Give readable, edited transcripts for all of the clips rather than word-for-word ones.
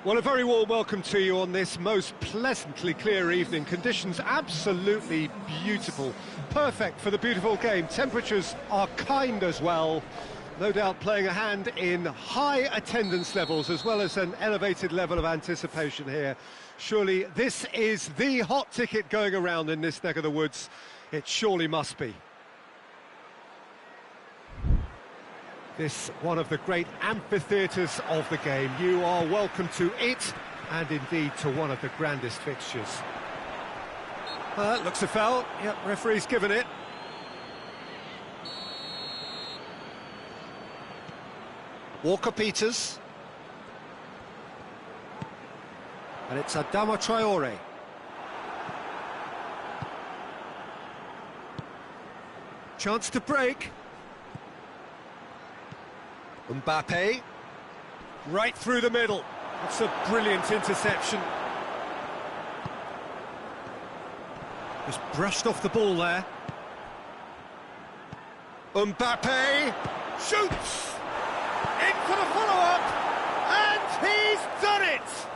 Well, a very warm welcome to you on this most pleasantly clear evening. Conditions absolutely beautiful. Perfect for the beautiful game. Temperatures are kind as well. No doubt playing a hand in high attendance levels as well as an elevated level of anticipation here. Surely this is the hot ticket going around in this neck of the woods. It surely must be. This one of the great amphitheatres of the game. You are welcome to it, and indeed to one of the grandest fixtures. Looks a foul. Yep, referee's given it. Walker-Peters. And it's Adama Traore. Chance to break. Mbappe, right through the middle. That's a brilliant interception. Just brushed off the ball there. Mbappe shoots! In for the follow-up! And he's done it!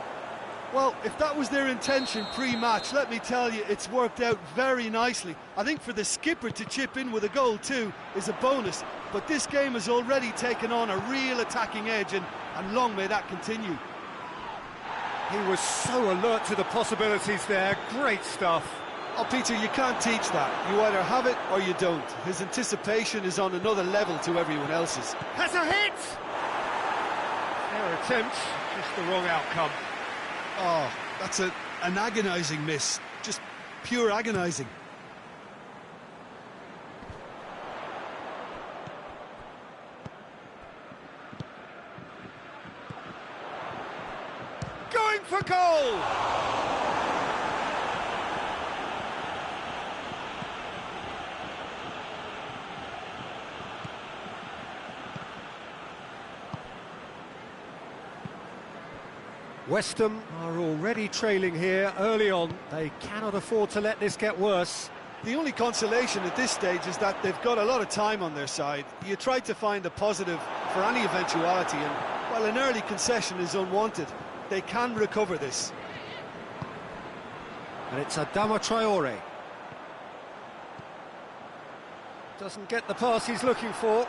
Well, if that was their intention pre-match, let me tell you, it's worked out very nicely. I think for the skipper to chip in with a goal too is a bonus, but this game has already taken on a real attacking edge, and long may that continue. He was so alert to the possibilities there. Great stuff. Oh, Peter, you can't teach that. You either have it or you don't. His anticipation is on another level to everyone else's. Has a hit! Fair attempt, just the wrong outcome. Oh, that's an agonising miss. Just pure agonising. Going for goal! West Ham are already trailing here early on. They cannot afford to let this get worse. The only consolation at this stage is that they've got a lot of time on their side. You try to find a positive for any eventuality, and while an early concession is unwanted, they can recover this. And it's Adama Traore. Doesn't get the pass he's looking for.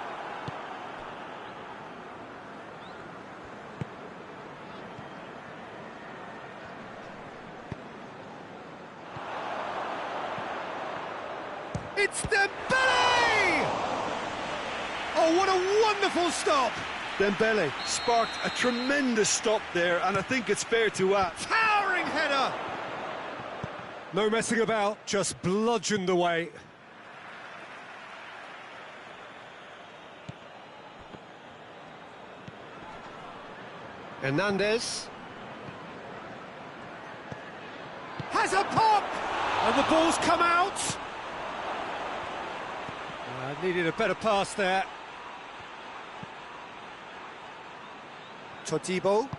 It's Dembele! Oh, what a wonderful stop! Dembele sparked a tremendous stop there, and I think it's fair to add. Towering header! No messing about, just bludgeoned away. Hernandez. Has a pop! And the ball's come out! Needed a better pass there. Todibo.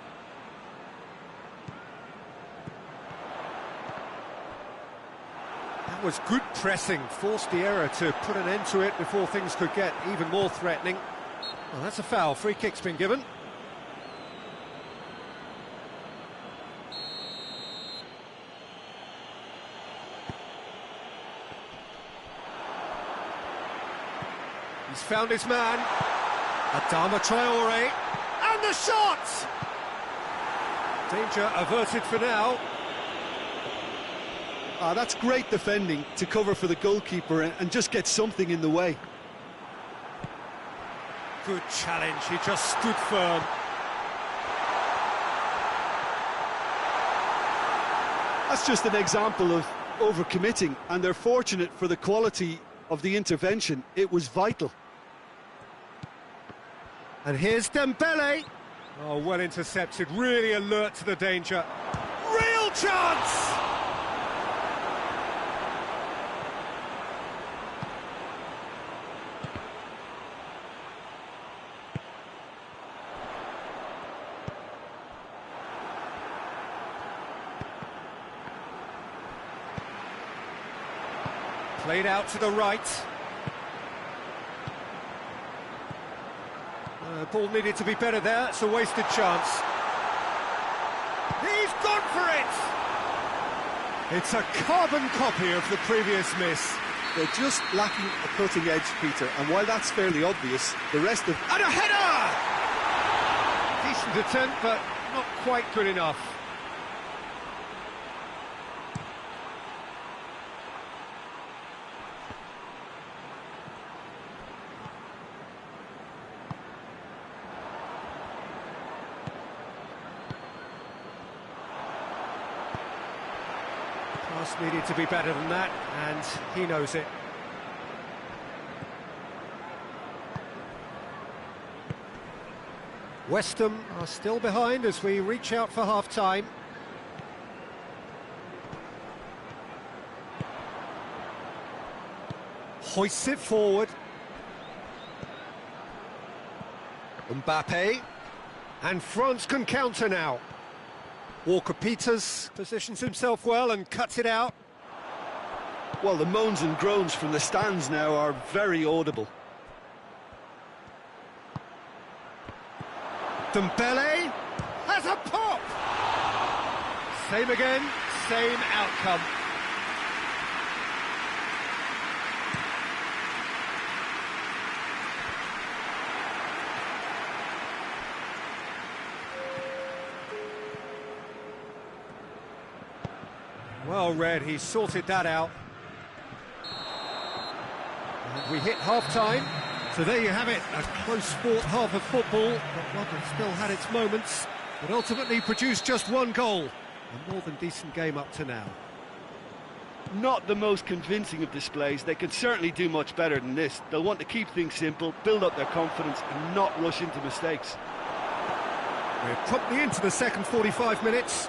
That was good pressing, forced the error to put an end to it before things could get even more threatening. Well, that's a foul, free kick's been given. He's found his man. Adama Traore. And the shot! Danger averted for now. That's great defending to cover for the goalkeeper and just get something in the way. Good challenge, he just stood firm. That's just an example of overcommitting, and they're fortunate for the quality of the intervention. It was vital. And here's Dembele. Oh, well intercepted, really alert to the danger. Real chance! Played out to the right. Ball needed to be better there, it's a wasted chance. He's gone for it! It's a carbon copy of the previous miss. They're just lacking a cutting edge, Peter, and while that's fairly obvious, the rest of... And a header! Decent attempt, but not quite good enough. Pass needed to be better than that, and he knows it. West Ham are still behind as we reach out for half-time. Hoists it forward. Mbappe. And France can counter now. Walker-Peters positions himself well and cuts it out. Well, the moans and groans from the stands now are very audible. Dembele has a pop! Same again, same outcome. Well read, he sorted that out. And we hit half-time. So there you have it, a close-fought half of football, but one that still had its moments, but ultimately produced just one goal. A more than decent game up to now. Not the most convincing of displays. They could certainly do much better than this. They'll want to keep things simple, build up their confidence and not rush into mistakes. We're promptly into the second 45 minutes.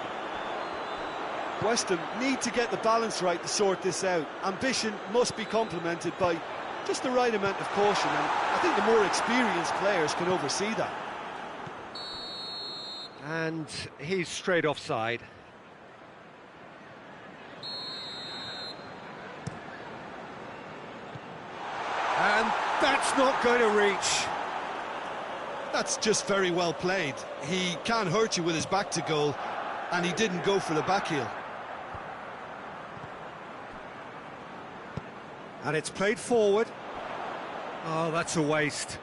West Ham need to get the balance right to sort this out. Ambition must be complemented by just the right amount of caution, and I think the more experienced players can oversee that. And he's straight offside. And that's not going to reach. That's just very well played. He can hurt you with his back to goal, and he didn't go for the back heel. And it's played forward. Oh, that's a waste.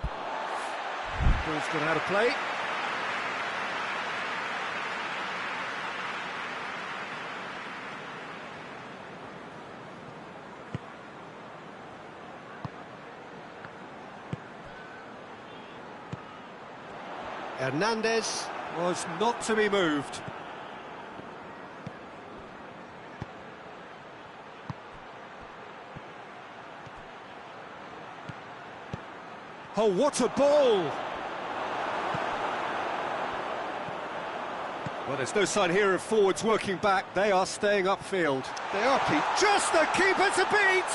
Ball's gone out of play. Hernandez was not to be moved. Oh, what a ball! Well, there's no sign here of forwards working back. They are staying upfield. They are, Pete. Just the keeper to beat!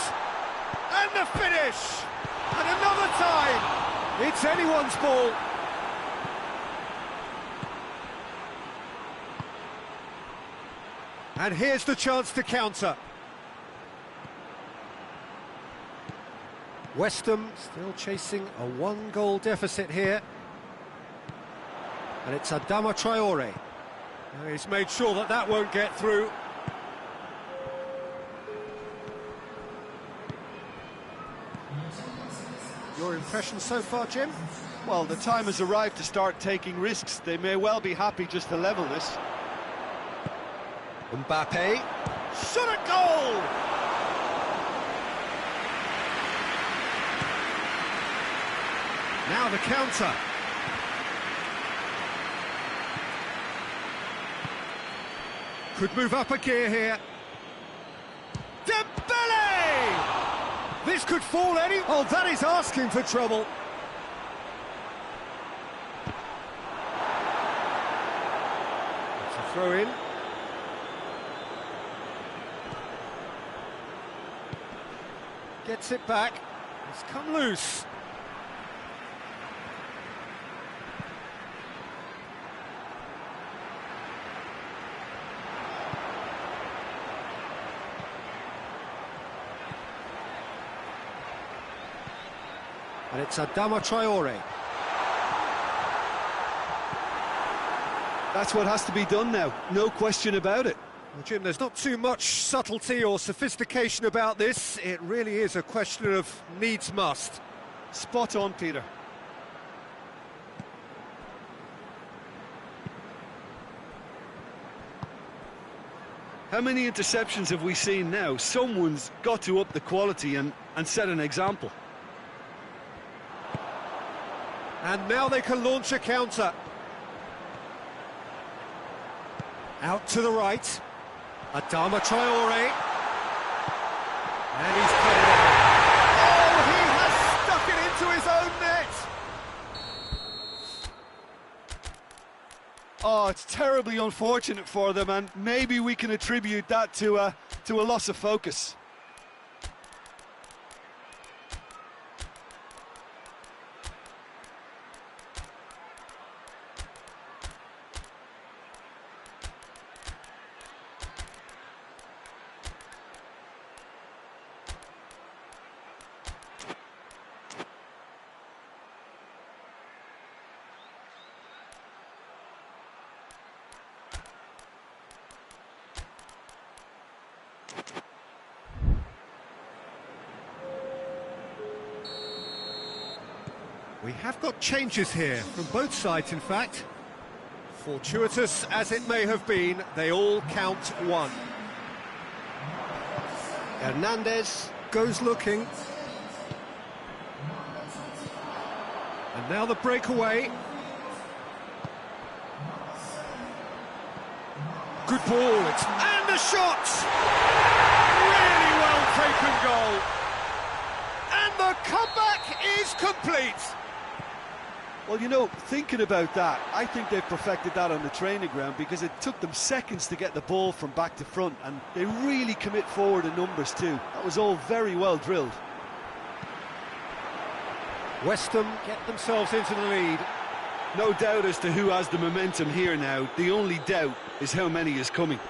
And the finish! And another time! It's anyone's ball. And here's the chance to counter. West Ham still chasing a one-goal deficit here. And it's Adama Traore. Now he's made sure that that won't get through. Your impression so far, Jim? Well, the time has arrived to start taking risks. They may well be happy just to level this. Mbappe. Shot at goal! Now the counter. Could move up a gear here. Dembele! This could fall any... Oh, that is asking for trouble. It's a throw in. Gets it back. It's come loose. And it's Adama Traore. That's what has to be done now, no question about it. Well, Jim, there's not too much subtlety or sophistication about this. It really is a question of needs must. Spot on, Peter. How many interceptions have we seen now? Someone's got to up the quality and set an example. And now they can launch a counter. Out to the right. Adama Traore. And he's cut it out. Oh, he has stuck it into his own net! Oh, it's terribly unfortunate for them, and maybe we can attribute that to a loss of focus. We have got changes here, from both sides in fact. Fortuitous as it may have been, they all count one. Hernandez goes looking. And now the breakaway. Good ball, and the shot! Really well taken goal. And the comeback is complete. Well, you know, thinking about that, I think they've perfected that on the training ground, because it took them seconds to get the ball from back to front, and they really commit forward in numbers too. That was all very well drilled. West Ham get themselves into the lead. No doubt as to who has the momentum here now. The only doubt is how many is coming.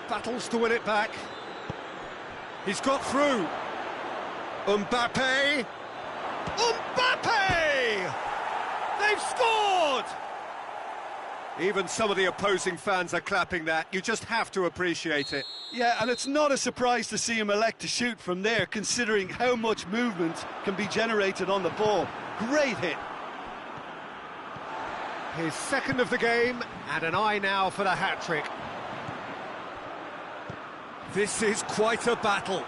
Battles to win it back. He's got through. Mbappe! Mbappe! They've scored! Even some of the opposing fans are clapping that. You just have to appreciate it. Yeah, and it's not a surprise to see him elect to shoot from there, considering how much movement can be generated on the ball. Great hit. His second of the game, and an eye now for the hat-trick. This is quite a battle.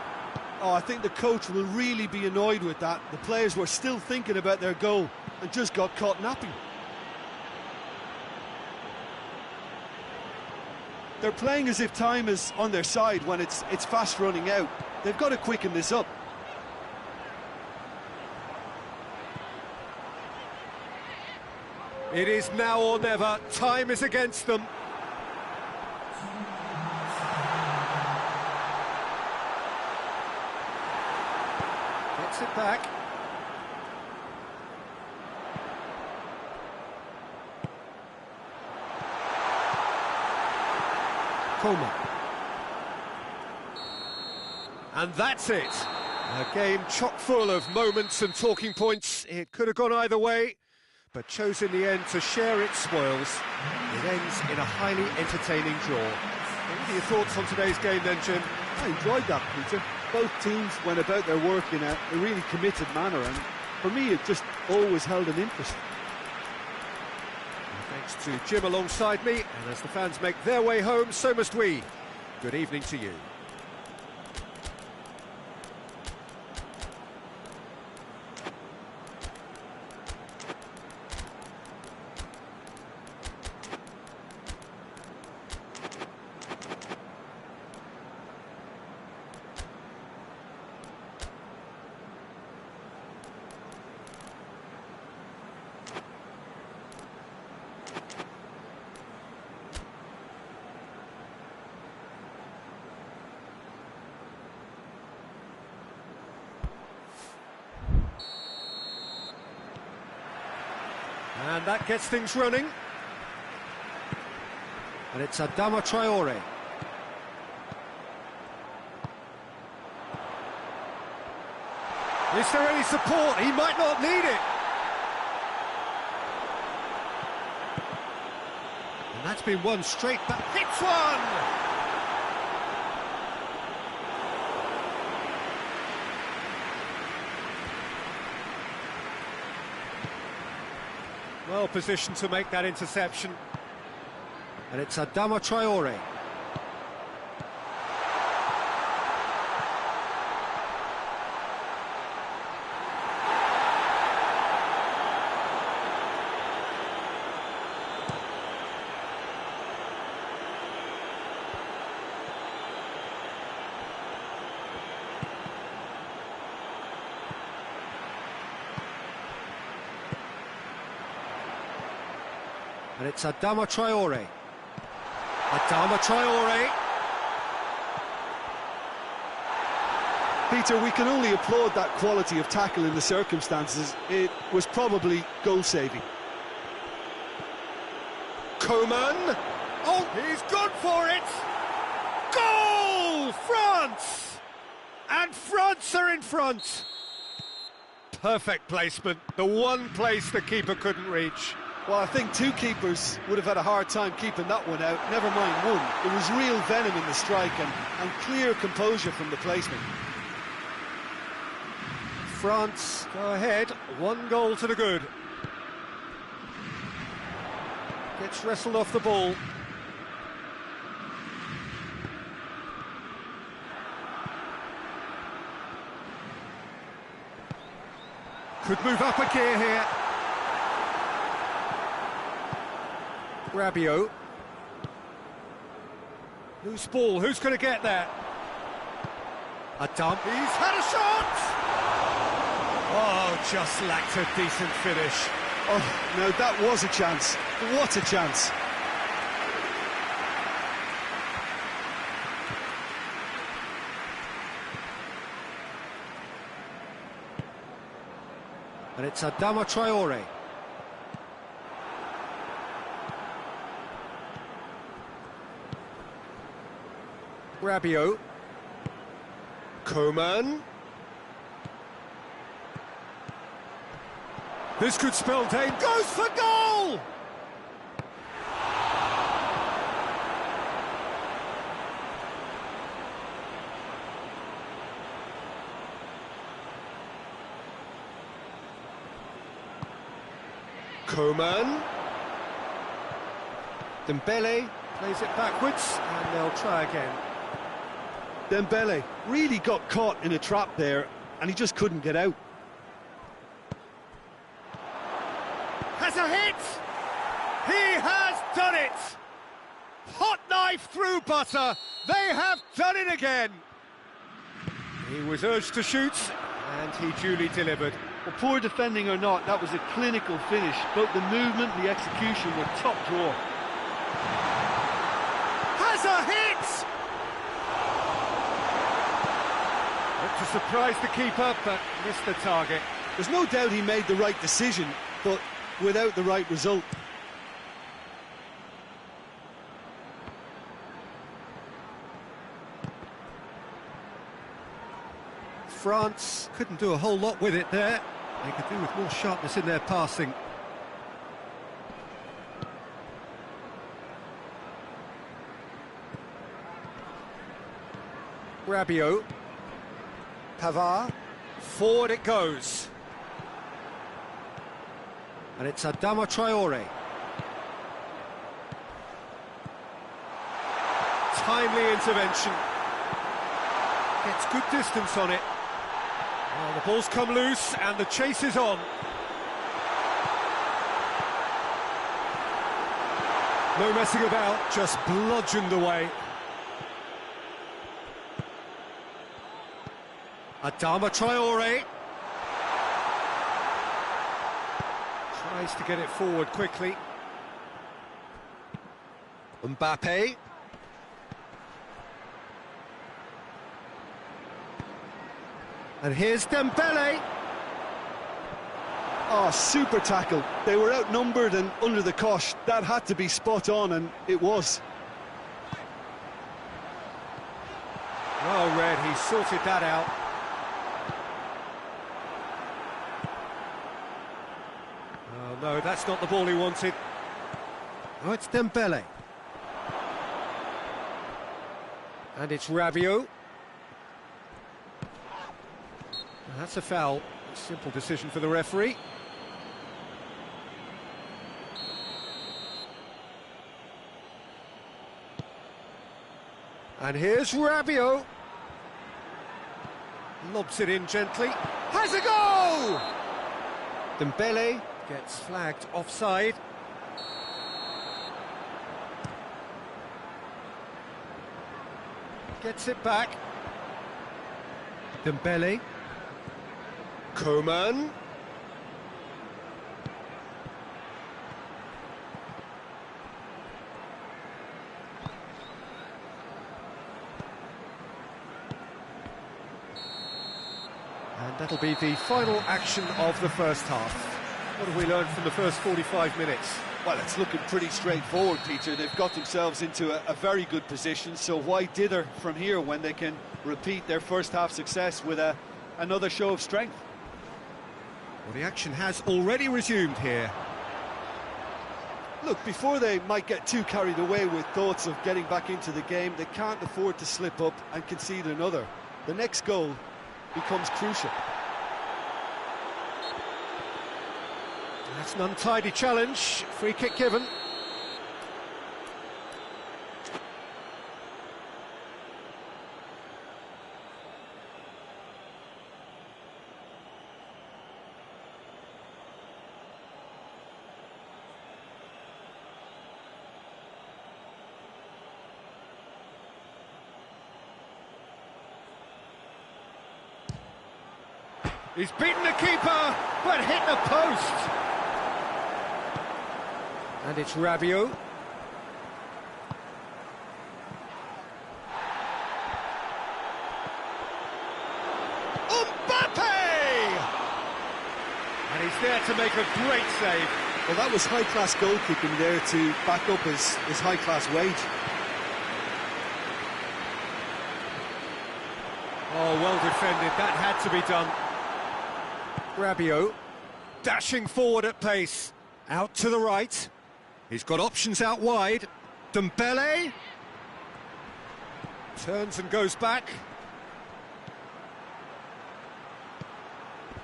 Oh, I think the coach will really be annoyed with that. The players were still thinking about their goal and just got caught napping. They're playing as if time is on their side when it's fast running out. They've got to quicken this up. It is now or never. Time is against them. Gets it back. Coman. And that's it. A game chock full of moments and talking points. It could have gone either way, but chose in the end to share its spoils. It ends in a highly entertaining draw. What are your thoughts on today's game then, Jim? I enjoyed that, Peter. Both teams went about their work in a really committed manner, and for me it just always held an interest. Thanks to Jim alongside me, and as the fans make their way home, so must we. Good evening to you. And that gets things running. And it's Adama Traore. Is there any support? He might not need it. And that's been one straight back. Hits one! Well positioned to make that interception. And it's Adama Traore. And it's Adama Traore. Adama Traore. Peter, we can only applaud that quality of tackle in the circumstances. It was probably goal-saving. Coman. Oh, he's gone for it. Goal! France! And France are in front. Perfect placement. The one place the keeper couldn't reach. Well, I think two keepers would have had a hard time keeping that one out, never mind one. There was real venom in the strike and clear composure from the placement. France go ahead, 1 goal to the good. Gets wrestled off the ball. Could move up a gear here. Rabiot. Loose ball, who's going to get that? A dump, he's had a shot! Oh, just lacked a decent finish. Oh, no, that was a chance. What a chance. And it's Adama Traore. Rabiot. Coman. This could spell danger. Goes for goal! Coman. Dembele plays it backwards, and they'll try again. Dembele really got caught in a trap there, and he just couldn't get out. Has a hit! He has done it! Hot knife through butter, they have done it again! He was urged to shoot, and he duly delivered. Well, poor defending or not, that was a clinical finish. Both the movement and the execution were top drawer. Has a hit! Looked to surprise the keeper, but missed the target. There's no doubt he made the right decision, but without the right result. France couldn't do a whole lot with it there. They could do with more sharpness in their passing. Rabiot. Pavard. Forward it goes. And it's Adama Traore. Timely intervention. Gets good distance on it. Well, the ball's come loose and the chase is on. No messing about, just bludgeoned away. Adama Traore. Tries to get it forward quickly. Mbappe. And here's Dembele. Oh, super tackle. They were outnumbered and under the cosh. That had to be spot on, and it was. Well read, he sorted that out. Oh no, that's not the ball he wanted. Oh, it's Dembele. And it's Rabiot. That's a foul. Simple decision for the referee. And here's Rabiot. Lobs it in gently. Has a goal! Dembele gets flagged offside. Gets it back. Dembele. Coman. And that'll be the final action of the first half. What have we learned from the first 45 minutes? Well, it's looking pretty straightforward, Peter. They've got themselves into a very good position, so why dither from here when they can repeat their first half success with another show of strength? Well, the action has already resumed here. Look, before they might get too carried away with thoughts of getting back into the game, they can't afford to slip up and concede another. The next goal becomes crucial. That's an untidy challenge. Free kick given. He's beaten the keeper, but hit the post. And it's Rabiot. Mbappe! And he's there to make a great save. Well, that was high-class goalkeeping there to back up his high-class wage. Oh, well defended. That had to be done. Rabiot, dashing forward at pace, out to the right. He's got options out wide. Dembele turns and goes back.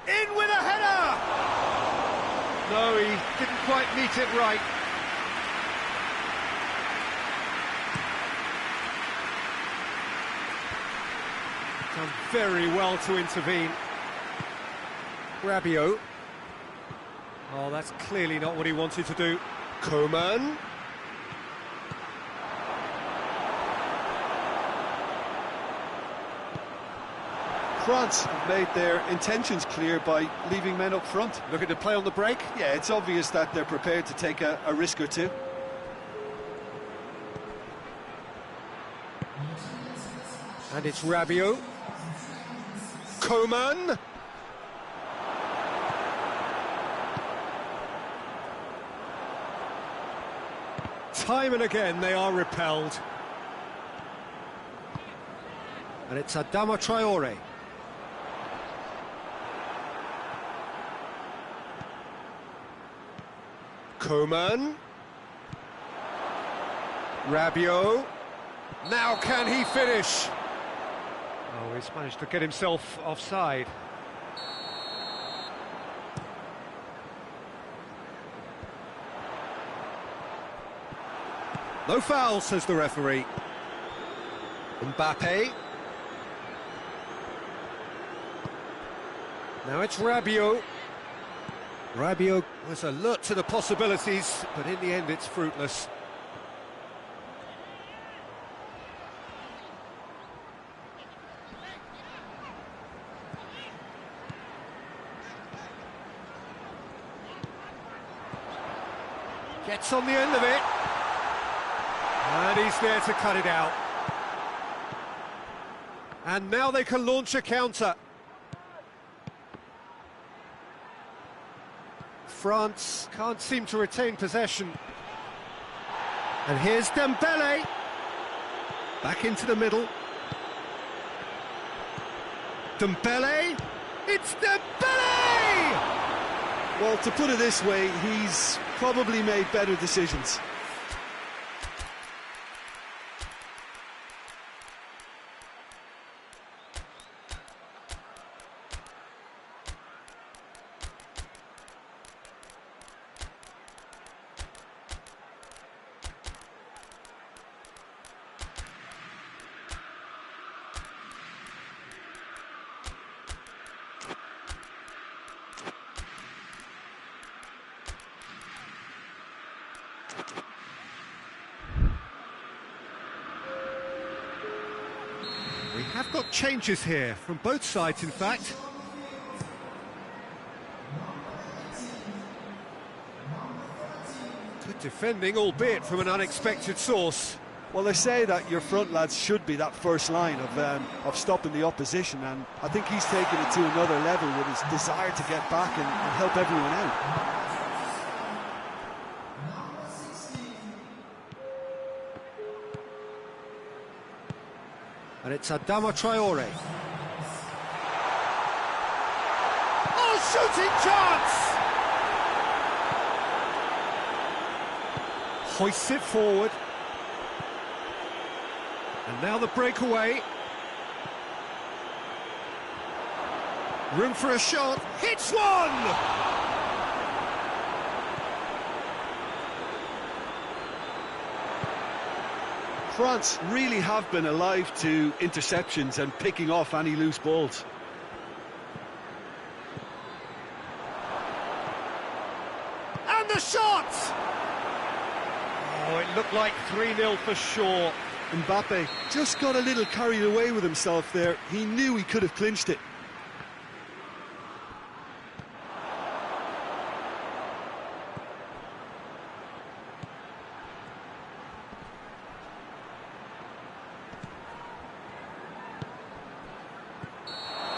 In with a header! No, he didn't quite meet it right. Done very well to intervene. Rabiot. Oh, that's clearly not what he wanted to do. Coman. France have made their intentions clear by leaving men up front. Looking to play on the break. Yeah, it's obvious that they're prepared to take a risk or two. And it's Rabiot. Coman. Time and again they are repelled. And it's Adama Traore. Coman. Rabiot. Now can he finish? Oh, he's managed to get himself offside. No foul, says the referee. Mbappe. Now it's Rabiot. Rabiot was alert to the possibilities, but in the end it's fruitless. Gets on the end of it. And he's there to cut it out. And now they can launch a counter. France can't seem to retain possession. And here's Dembele. Back into the middle. Dembele. It's Dembele! Well, to put it this way, he's probably made better decisions. We have got changes here, from both sides in fact. Good defending, albeit from an unexpected source. Well, they say that your front lads should be that first line of stopping the opposition, and I think he's taken it to another level with his desire to get back and help everyone out. And it's Adama Traore. Oh, shooting chance! Hoists it forward. And now the breakaway. Room for a shot. Hits one! France really have been alive to interceptions and picking off any loose balls. And the shot! Oh, it looked like 3-0 for sure. Mbappe just got a little carried away with himself there. He knew he could have clinched it.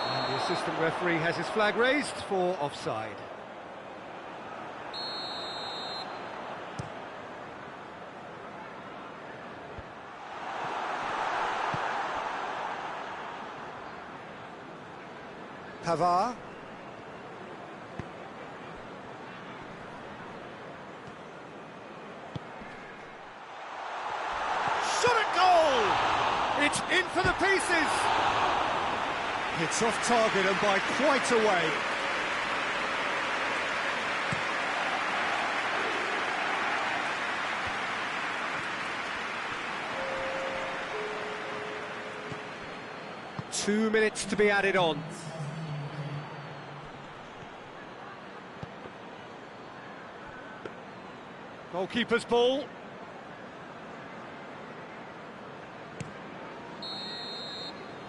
And the assistant referee has his flag raised for offside. Pavard. Shot at goal! It's in for the pieces! It's off target and by quite a way. Two minutes to be added on. Goalkeeper's ball.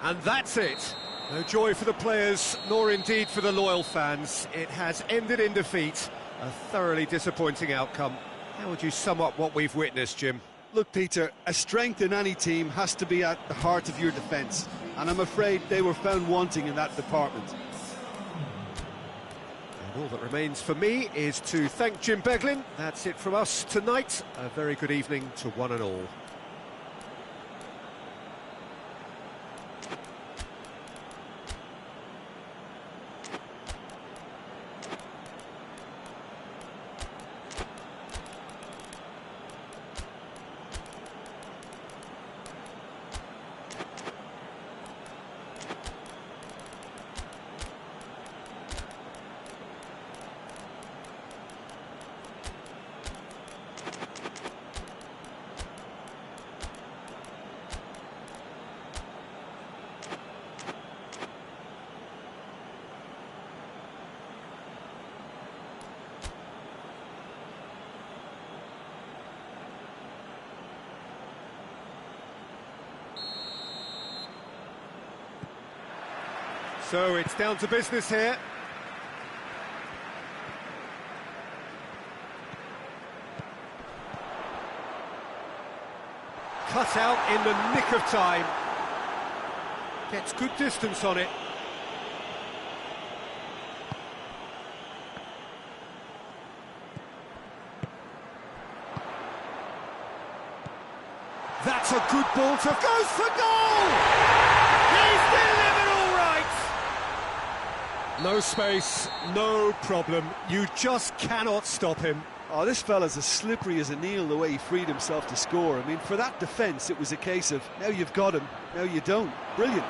And that's it. No joy for the players, nor indeed for the loyal fans. It has ended in defeat. A thoroughly disappointing outcome. How would you sum up what we've witnessed, Jim? Look, Peter, a strength in any team has to be at the heart of your defence, and I'm afraid they were found wanting in that department. And all that remains for me is to thank Jim Beglin. That's it from us tonight. A very good evening to one and all. So it's down to business here. Cut out in the nick of time. Gets good distance on it. That's a good ball to... Goes for goal! He's delivered all right! No space, no problem. You just cannot stop him. Oh, this fella's as slippery as a Neil, the way he freed himself to score. I mean, for that defence, it was a case of, now you've got him, now you don't. Brilliant.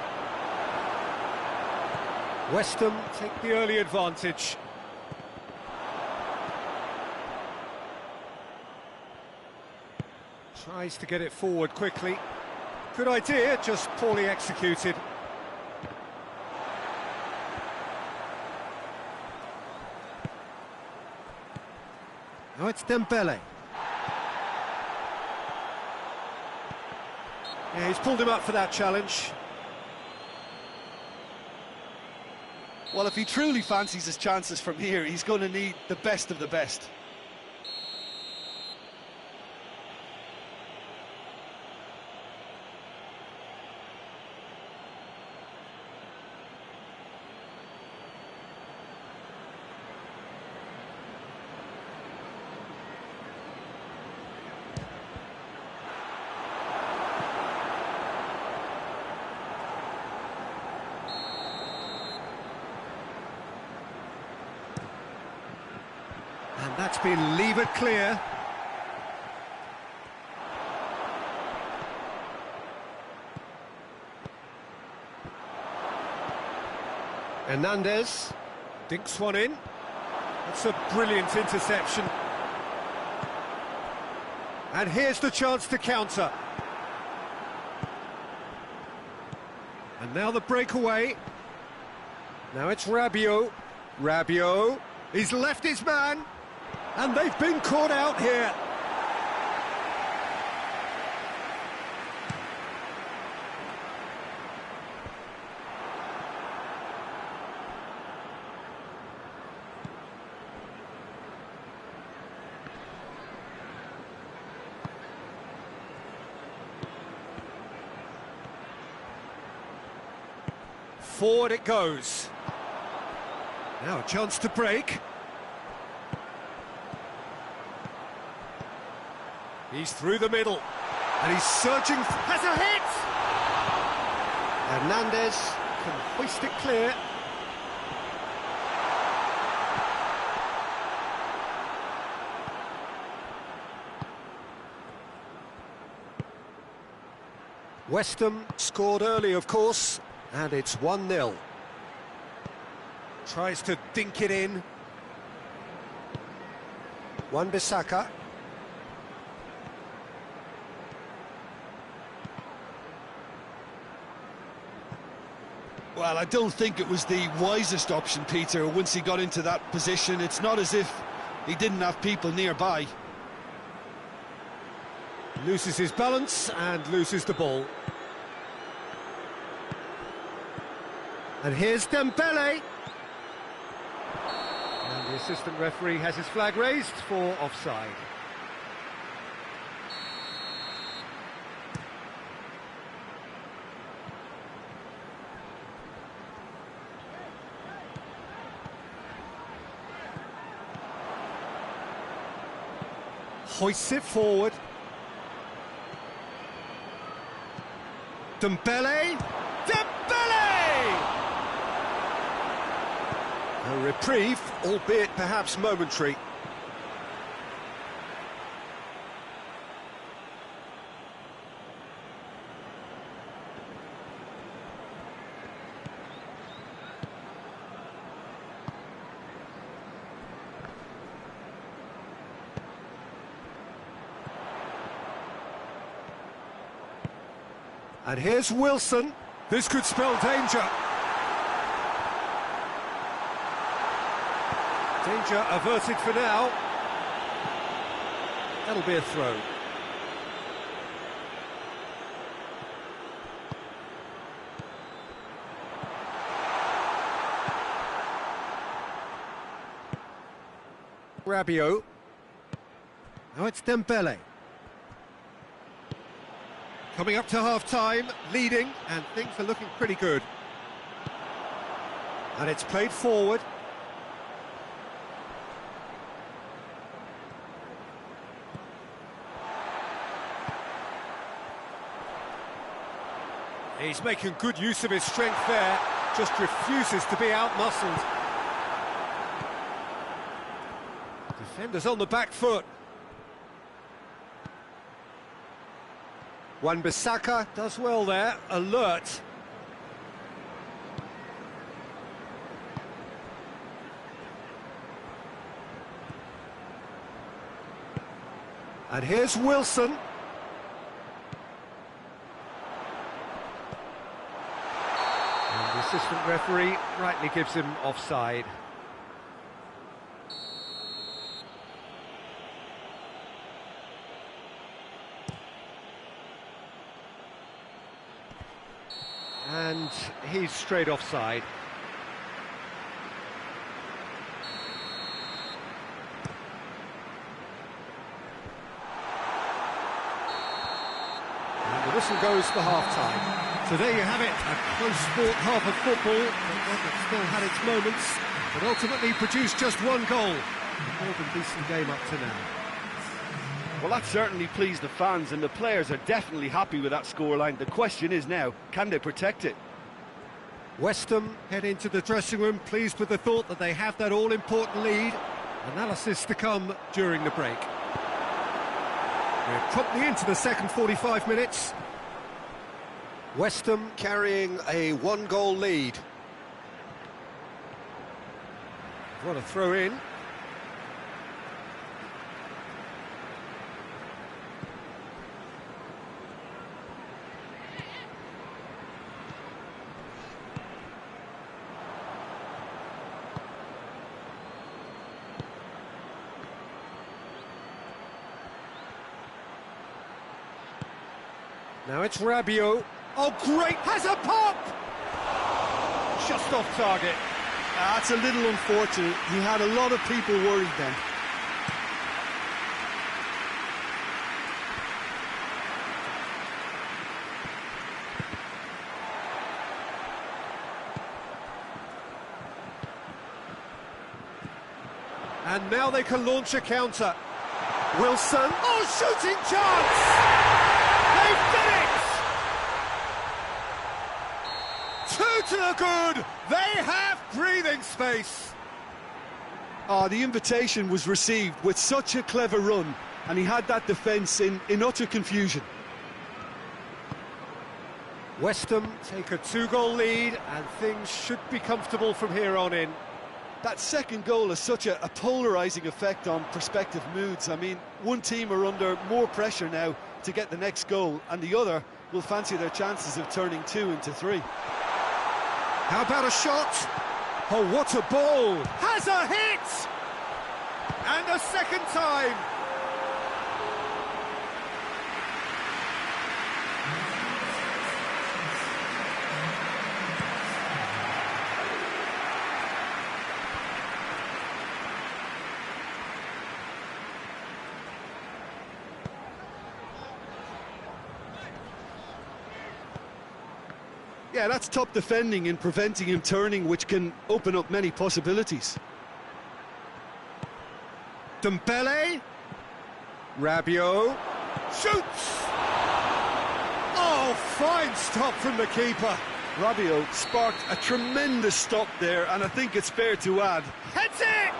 West Ham take the early advantage. Tries to get it forward quickly. Good idea, just poorly executed. Now it's Dembele. Yeah, he's pulled him up for that challenge. Well, if he truly fancies his chances from here, he's going to need the best of the best. And that's been levered clear. Hernandez dinks one in. That's a brilliant interception. And here's the chance to counter. And now the breakaway. Now it's Rabiot. Rabiot, he's left his man, and they've been caught out here. Forward it goes. Now a chance to break. He's through the middle, and he's searching, has a hit! Hernandez can hoist it clear. West Ham scored early, of course, and it's 1-0. Tries to dink it in. Wan-Bissaka. Well, I don't think it was the wisest option, Peter, once he got into that position. It's not as if he didn't have people nearby. Loses his balance and loses the ball. And here's Dembele. And the assistant referee has his flag raised for offside. Hoists it forward. Dembele! Dembele! A reprieve, albeit perhaps momentary. And here's Wilson. This could spell danger. Danger averted for now. That'll be a throw. Rabiot. Now it's Dembele. Coming up to half-time, leading, and things are looking pretty good. And it's played forward. He's making good use of his strength there, just refuses to be out-muscled. Defenders on the back foot. Wan-Bissaka does well there, alert. And here's Wilson. And the assistant referee rightly gives him offside. And he's straight offside. And the whistle goes for half-time. So there you have it, a close sport half of football, one that still had its moments, but ultimately produced just one goal. More than decent game up to now. Well, that certainly pleased the fans, and the players are definitely happy with that scoreline. The question is now, can they protect it? West Ham head into the dressing room pleased with the thought that they have that all-important lead. Analysis to come during the break. We're promptly into the second 45 minutes. West Ham carrying a one-goal lead. What a throw in. Now it's Rabiot. Oh, great! Has a pop! Just off target. That's a little unfortunate. He had a lot of people worried then. And now they can launch a counter. Wilson. Oh, shooting chance! They've done it! Two to the good. They have breathing space. The invitation was received with such a clever run, and he had that defence in utter confusion. West Ham take a 2-goal lead, and things should be comfortable from here on in. That second goal has such a polarising effect on prospective moods. I mean, one team are under more pressure now to get the next goal, and the other will fancy their chances of turning 2 into 3. How about a shot? Oh, what a ball! Has a hit! And a second time! Yeah, that's top defending and preventing him turning, which can open up many possibilities. Dembele. Rabiot. Shoots! Oh, fine stop from the keeper. Rabiot sparked a tremendous stop there, and I think it's fair to add, Heads it!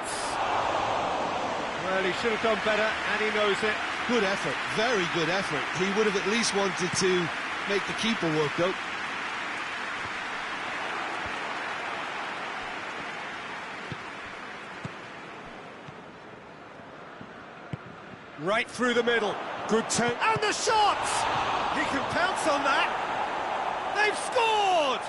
Well, he should have done better, and he knows it. good effort, very good effort. He would have at least wanted to make the keeper work out. Right through the middle. Good turn. And the shot! He can pounce on that. They've scored!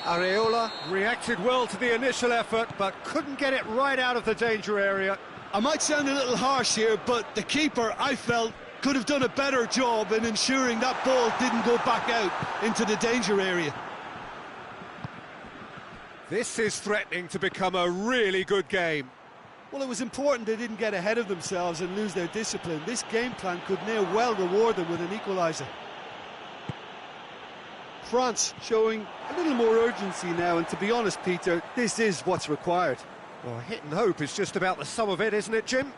Areola reacted well to the initial effort, but couldn't get it right out of the danger area. I might sound a little harsh here, but the keeper, I felt, could have done a better job in ensuring that ball didn't go back out into the danger area. This is threatening to become a really good game. Well, it was important they didn't get ahead of themselves and lose their discipline. This game plan could now well reward them with an equaliser. France showing a little more urgency now, and to be honest, Peter, this is what's required. Well, hit and hope is just about the sum of it, isn't it, Jim?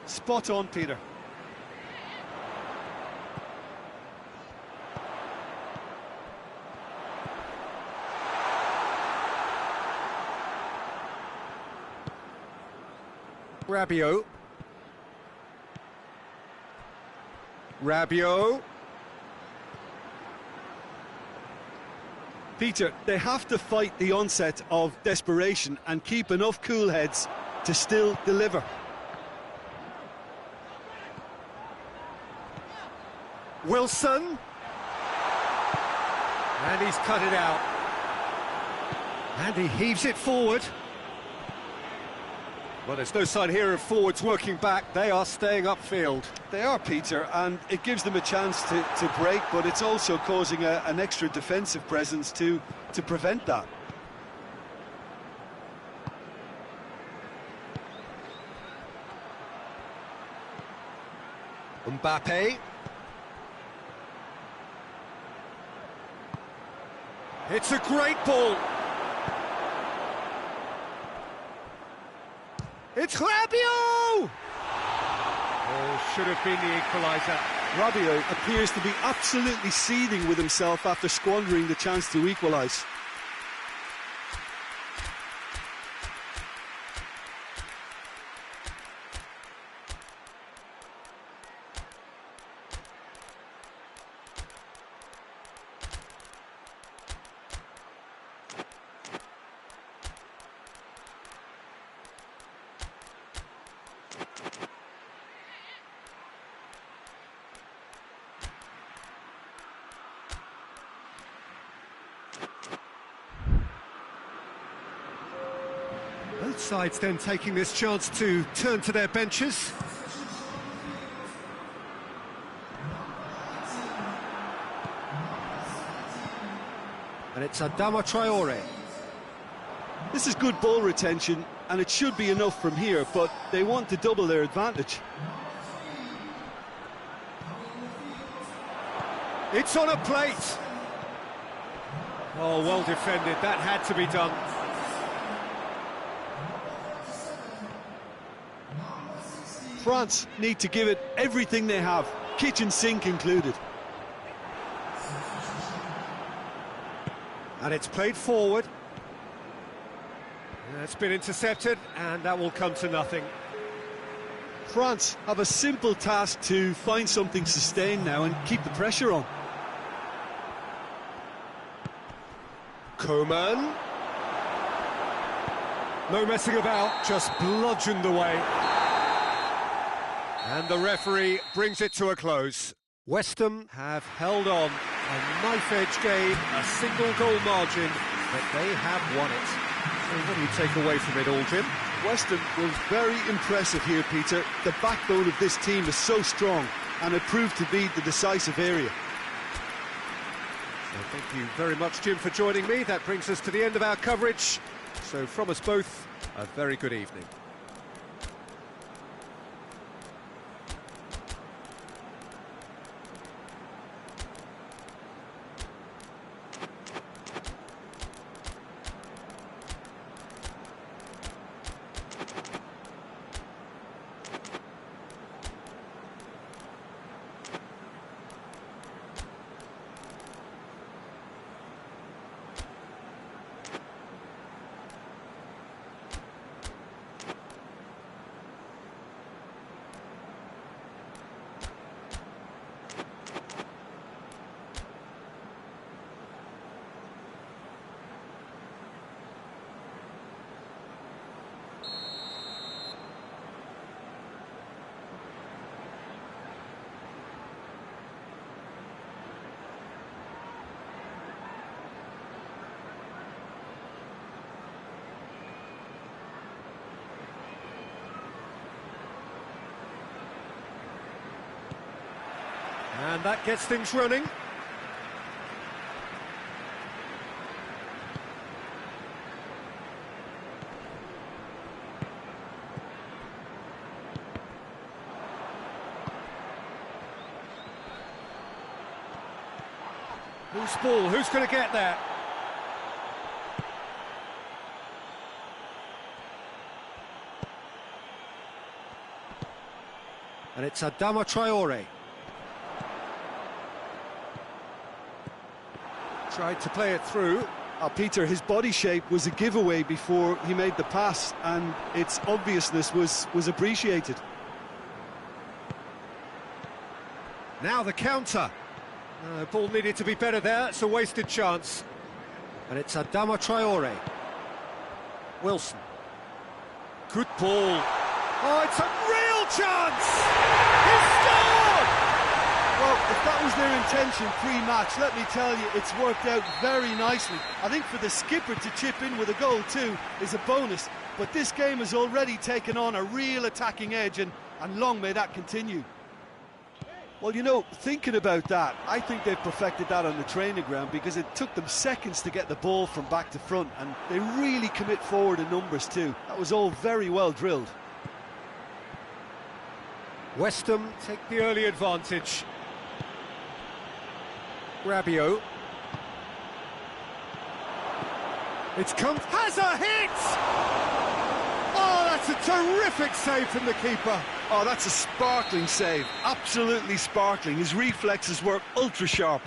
Spot on, Peter. Rabiot. Rabiot. Peter, they have to fight the onset of desperation and keep enough cool heads to still deliver. Wilson. And he's cut it out. And he heaves it forward. Well, there's no sign here of forwards working back. They are staying upfield. They are, Peter, and it gives them a chance to break, but it's also causing an extra defensive presence to prevent that. Mbappe. It's a great ball. It's Rabiot! Oh, should have been the equaliser. Rabiot appears to be absolutely seething with himself after squandering the chance to equalise. Both sides then taking this chance to turn to their benches. And it's Adama Traore. This is good ball retention, and it should be enough from here, but they want to double their advantage. It's on a plate. Oh, well defended. That had to be done. France need to give it everything they have, kitchen sink included. And it's played forward. It's been intercepted, and that will come to nothing. France have a simple task to find something sustained now and keep the pressure on. Coman. No messing about, just bludgeoned away. And the referee brings it to a close. West Ham have held on, a knife-edge game, a single goal margin, but they have won it. So what do you take away from it all, Jim? West Ham was very impressive here, Peter. The backbone of this team is so strong, and it proved to be the decisive area. So thank you very much, Jim, for joining me. That brings us to the end of our coverage. So from us both, a very good evening. And that gets things running. Who's ball? Who's going to get there? And it's Adama Traore. Tried to play it through. Peter, his body shape was a giveaway before he made the pass, and its obviousness was appreciated. Now the counter. Ball needed to be better there. It's a wasted chance. And it's Adama Traore. Wilson. Good ball. Oh, it's a real chance! He scored! Well, if that was their intention pre-match, let me tell you, it's worked out very nicely. I think for the skipper to chip in with a goal too is a bonus, but this game has already taken on a real attacking edge, and long may that continue. Well, you know, thinking about that, I think they've perfected that on the training ground, because it took them seconds to get the ball from back to front, and they really commit forward in numbers too. That was all very well drilled. West Ham take the early advantage. Rabiot. It's come, has a hit! Oh, that's a terrific save from the keeper. Oh, that's a sparkling save, absolutely sparkling. His reflexes were ultra sharp.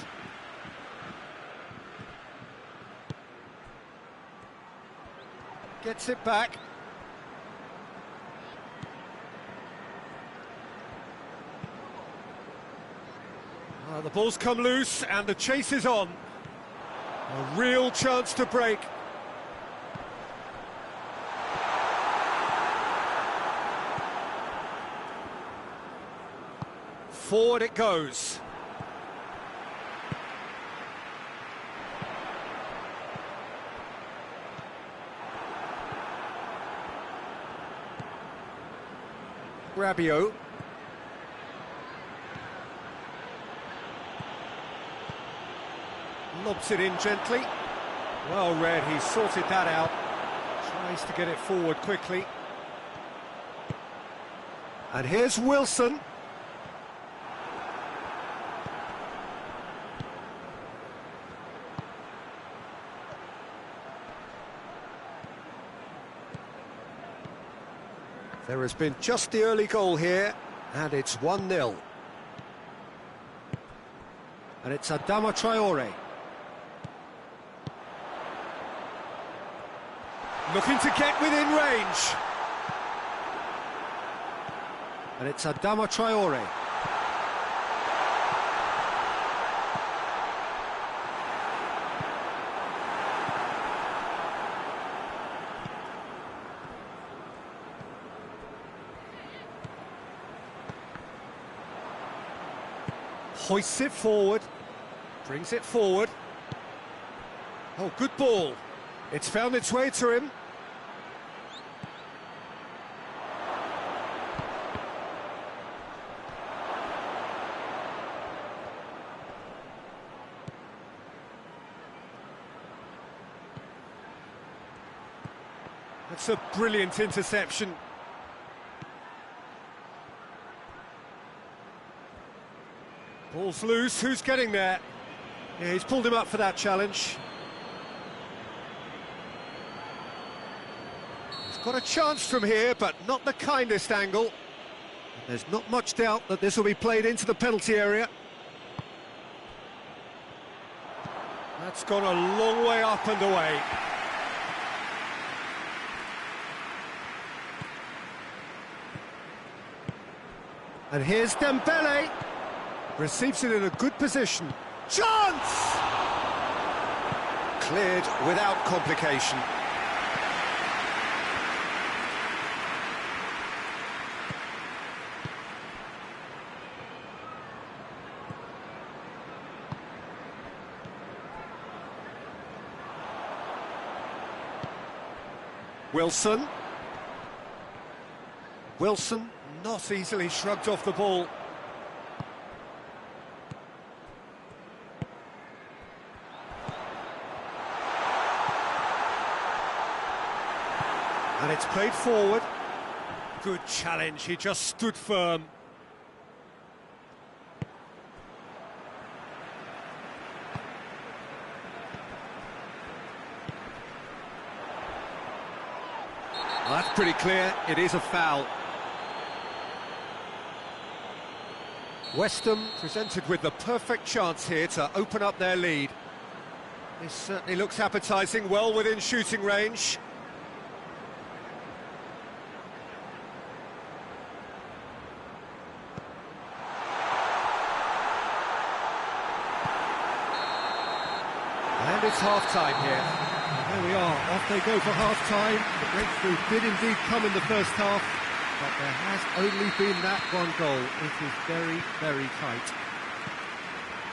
Gets it back. The ball's come loose and the chase is on. A real chance to break. Forward it goes. Rabiot. Lobs it in gently. Well read, he sorted that out. Tries to get it forward quickly. And here's Wilson. There has been just the early goal here, and it's 1-0. And it's Adama Traore. Looking to get within range. And it's Adama Traore. Hoists it forward, brings it forward. Oh, good ball. It's found its way to him. That's a brilliant interception. Ball's loose, who's getting there? Yeah, he's pulled him up for that challenge. He's got a chance from here, but not the kindest angle. There's not much doubt that this will be played into the penalty area. That's gone a long way up and away. And here's Dembele. Receives it in a good position. Chance! Cleared without complication. Wilson. Wilson not easily shrugged off the ball. And it's played forward. Good challenge, he just stood firm. Well, that's pretty clear, it is a foul. West Ham presented with the perfect chance here to open up their lead. This certainly looks appetising, well within shooting range. And it's half-time here. There we are, off they go for half-time. The breakthrough did indeed come in the first half, but there has only been that one goal. It is very, very tight.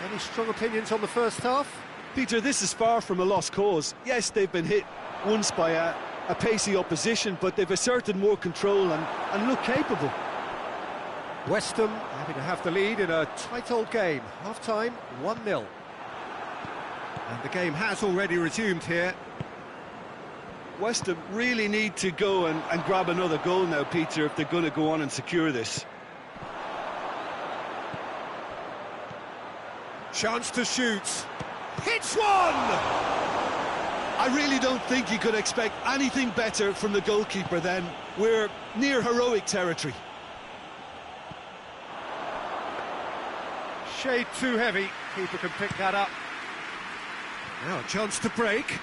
Any strong opinions on the first half? Peter, this is far from a lost cause. Yes, they've been hit once by a pacey opposition, but they've asserted more control and look capable. West Ham happy to have the lead in a tight old game. Half-time, 1-0. And the game has already resumed here. West Ham really need to go and grab another goal now, Peter, if they're going to go on and secure this. Chance to shoot. Hits one! I really don't think you could expect anything better from the goalkeeper then. We're near heroic territory. Shade too heavy. Keeper can pick that up. Now a chance to break.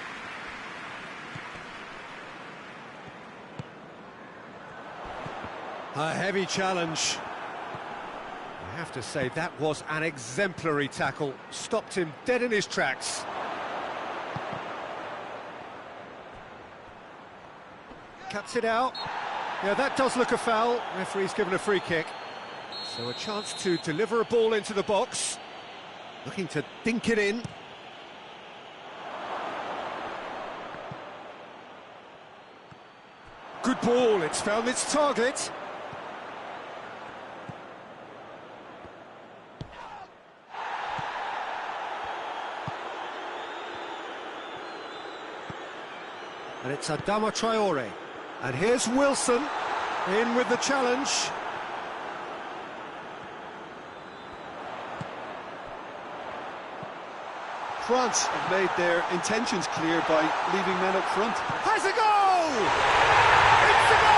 A heavy challenge. I have to say, that was an exemplary tackle. Stopped him dead in his tracks. Cuts it out. Yeah, that does look a foul. Referee's given a free kick. So a chance to deliver a ball into the box. Looking to dink it in. Good ball, it's found its target. it's Adama Traore. And here's Wilson, in with the challenge. France have made their intentions clear by leaving men up front. Has a goal! It's a goal!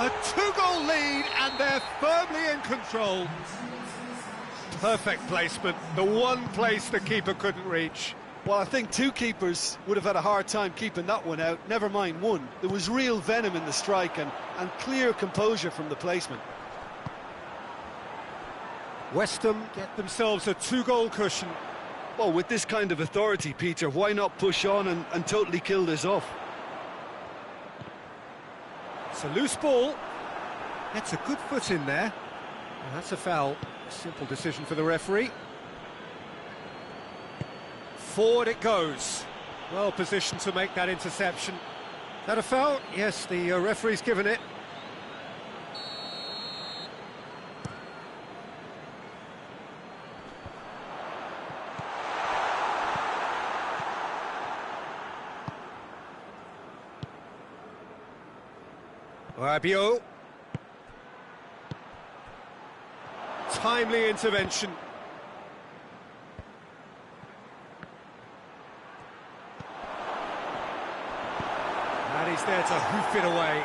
A two-goal lead, and they're firmly in control. Perfect placement, the one place the keeper couldn't reach. Well, I think two keepers would have had a hard time keeping that one out, never mind one. There was real venom in the strike and clear composure from the placement. West Ham get themselves a two-goal cushion. Well, with this kind of authority, Peter, why not push on and totally kill this off? It's a loose ball. Gets a good foot in there. And that's a foul. Simple decision for the referee. Forward it goes. Well positioned to make that interception. Is that a foul? Yes, the referee's given it. Rabiot. Timely intervention. And he's there to hoof it away.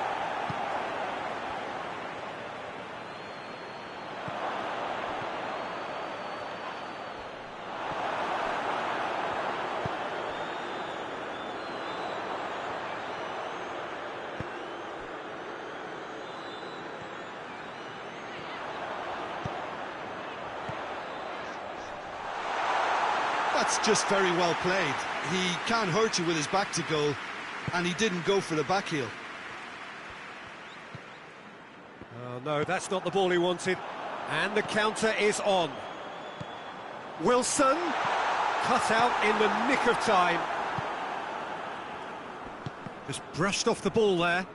That's just very well played. He can't hurt you with his back to goal, and he didn't go for the back heel. Oh no, that's not the ball he wanted. And the counter is on. Wilson, cut out in the nick of time. Just brushed off the ball there.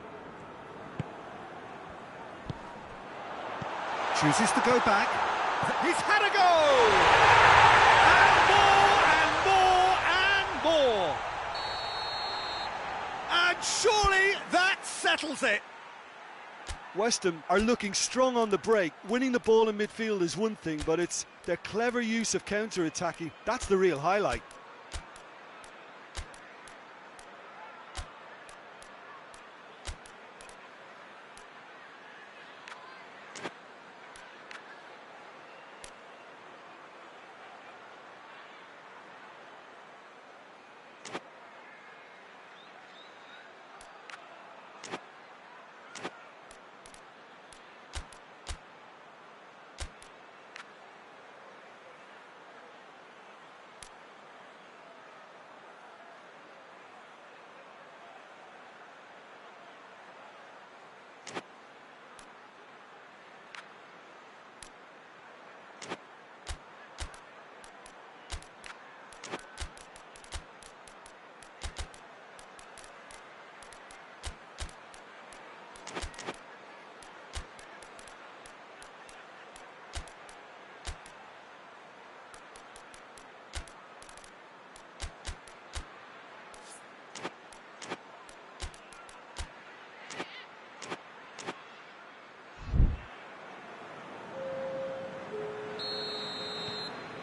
Chooses to go back. He's had a go! More. And surely that settles it. West Ham are looking strong on the break. Winning the ball in midfield is one thing, but it's their clever use of counter-attacking. That's the real highlight.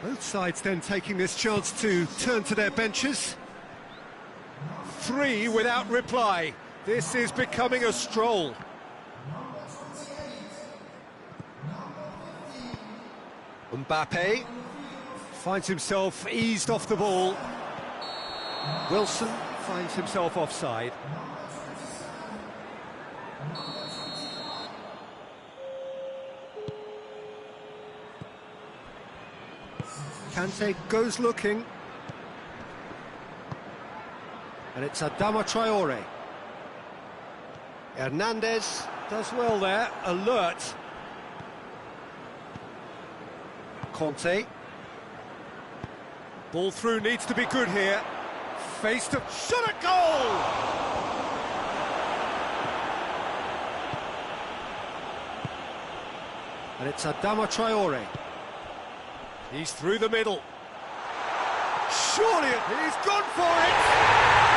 Both sides then taking this chance to turn to their benches. 3 without reply. This is becoming a stroll. Mbappe finds himself eased off the ball. Wilson finds himself offside. Kante goes looking. And it's Adama Traore. Hernandez does well there, alert. Conte. Ball through needs to be good here. Face to shot at goal! And it's Adama Traore. He's through the middle. Surely he's gone for it!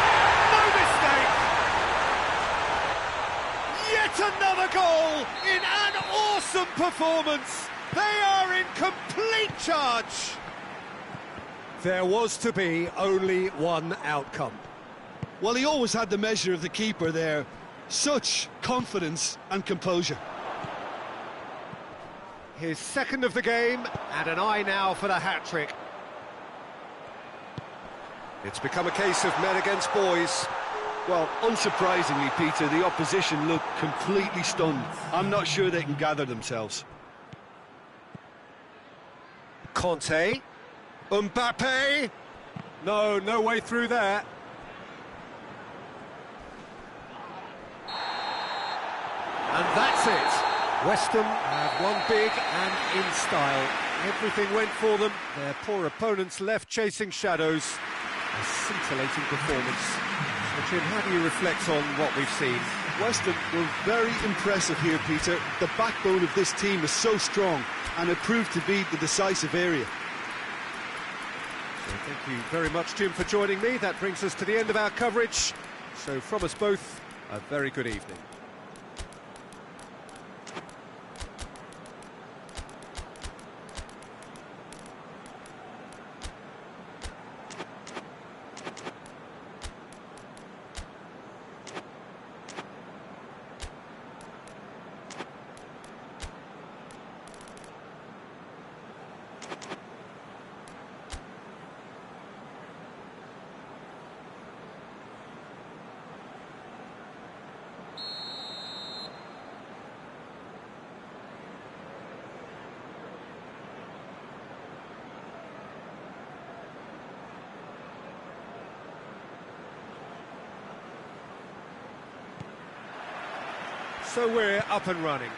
performance! They are in complete charge! There was to be only one outcome. Well, he always had the measure of the keeper there. Such confidence and composure. His second of the game, and an eye now for the hat-trick. It's become a case of men against boys. Well, unsurprisingly, Peter, the opposition look completely stunned. I'm not sure they can gather themselves. Conte. Mbappe. No way through there. And that's it. West Ham have won big and in style. Everything went for them. Their poor opponents left chasing shadows. A scintillating performance. So, Jim, how do you reflect on what we've seen? West Ham were very impressive here, Peter. The backbone of this team is so strong, and it proved to be the decisive area. So thank you very much, Jim, for joining me. That brings us to the end of our coverage. So from us both, a very good evening. So we're up and running.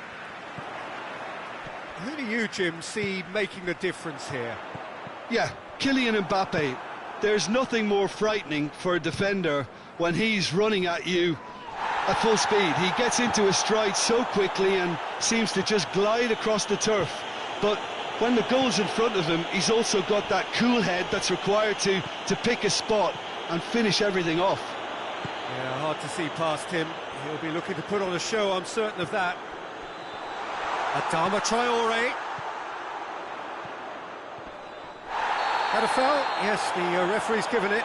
Who do you, Jim, see making a difference here? Yeah, Kylian Mbappe. There's nothing more frightening for a defender when he's running at you at full speed. He gets into a stride so quickly and seems to just glide across the turf. But when the goal's in front of him, he's also got that cool head that's required to pick a spot and finish everything off. Yeah, hard to see past him. He'll be looking to put on a show, I'm certain of that. Adama Traore. Had a foul? Yes, the referee's given it.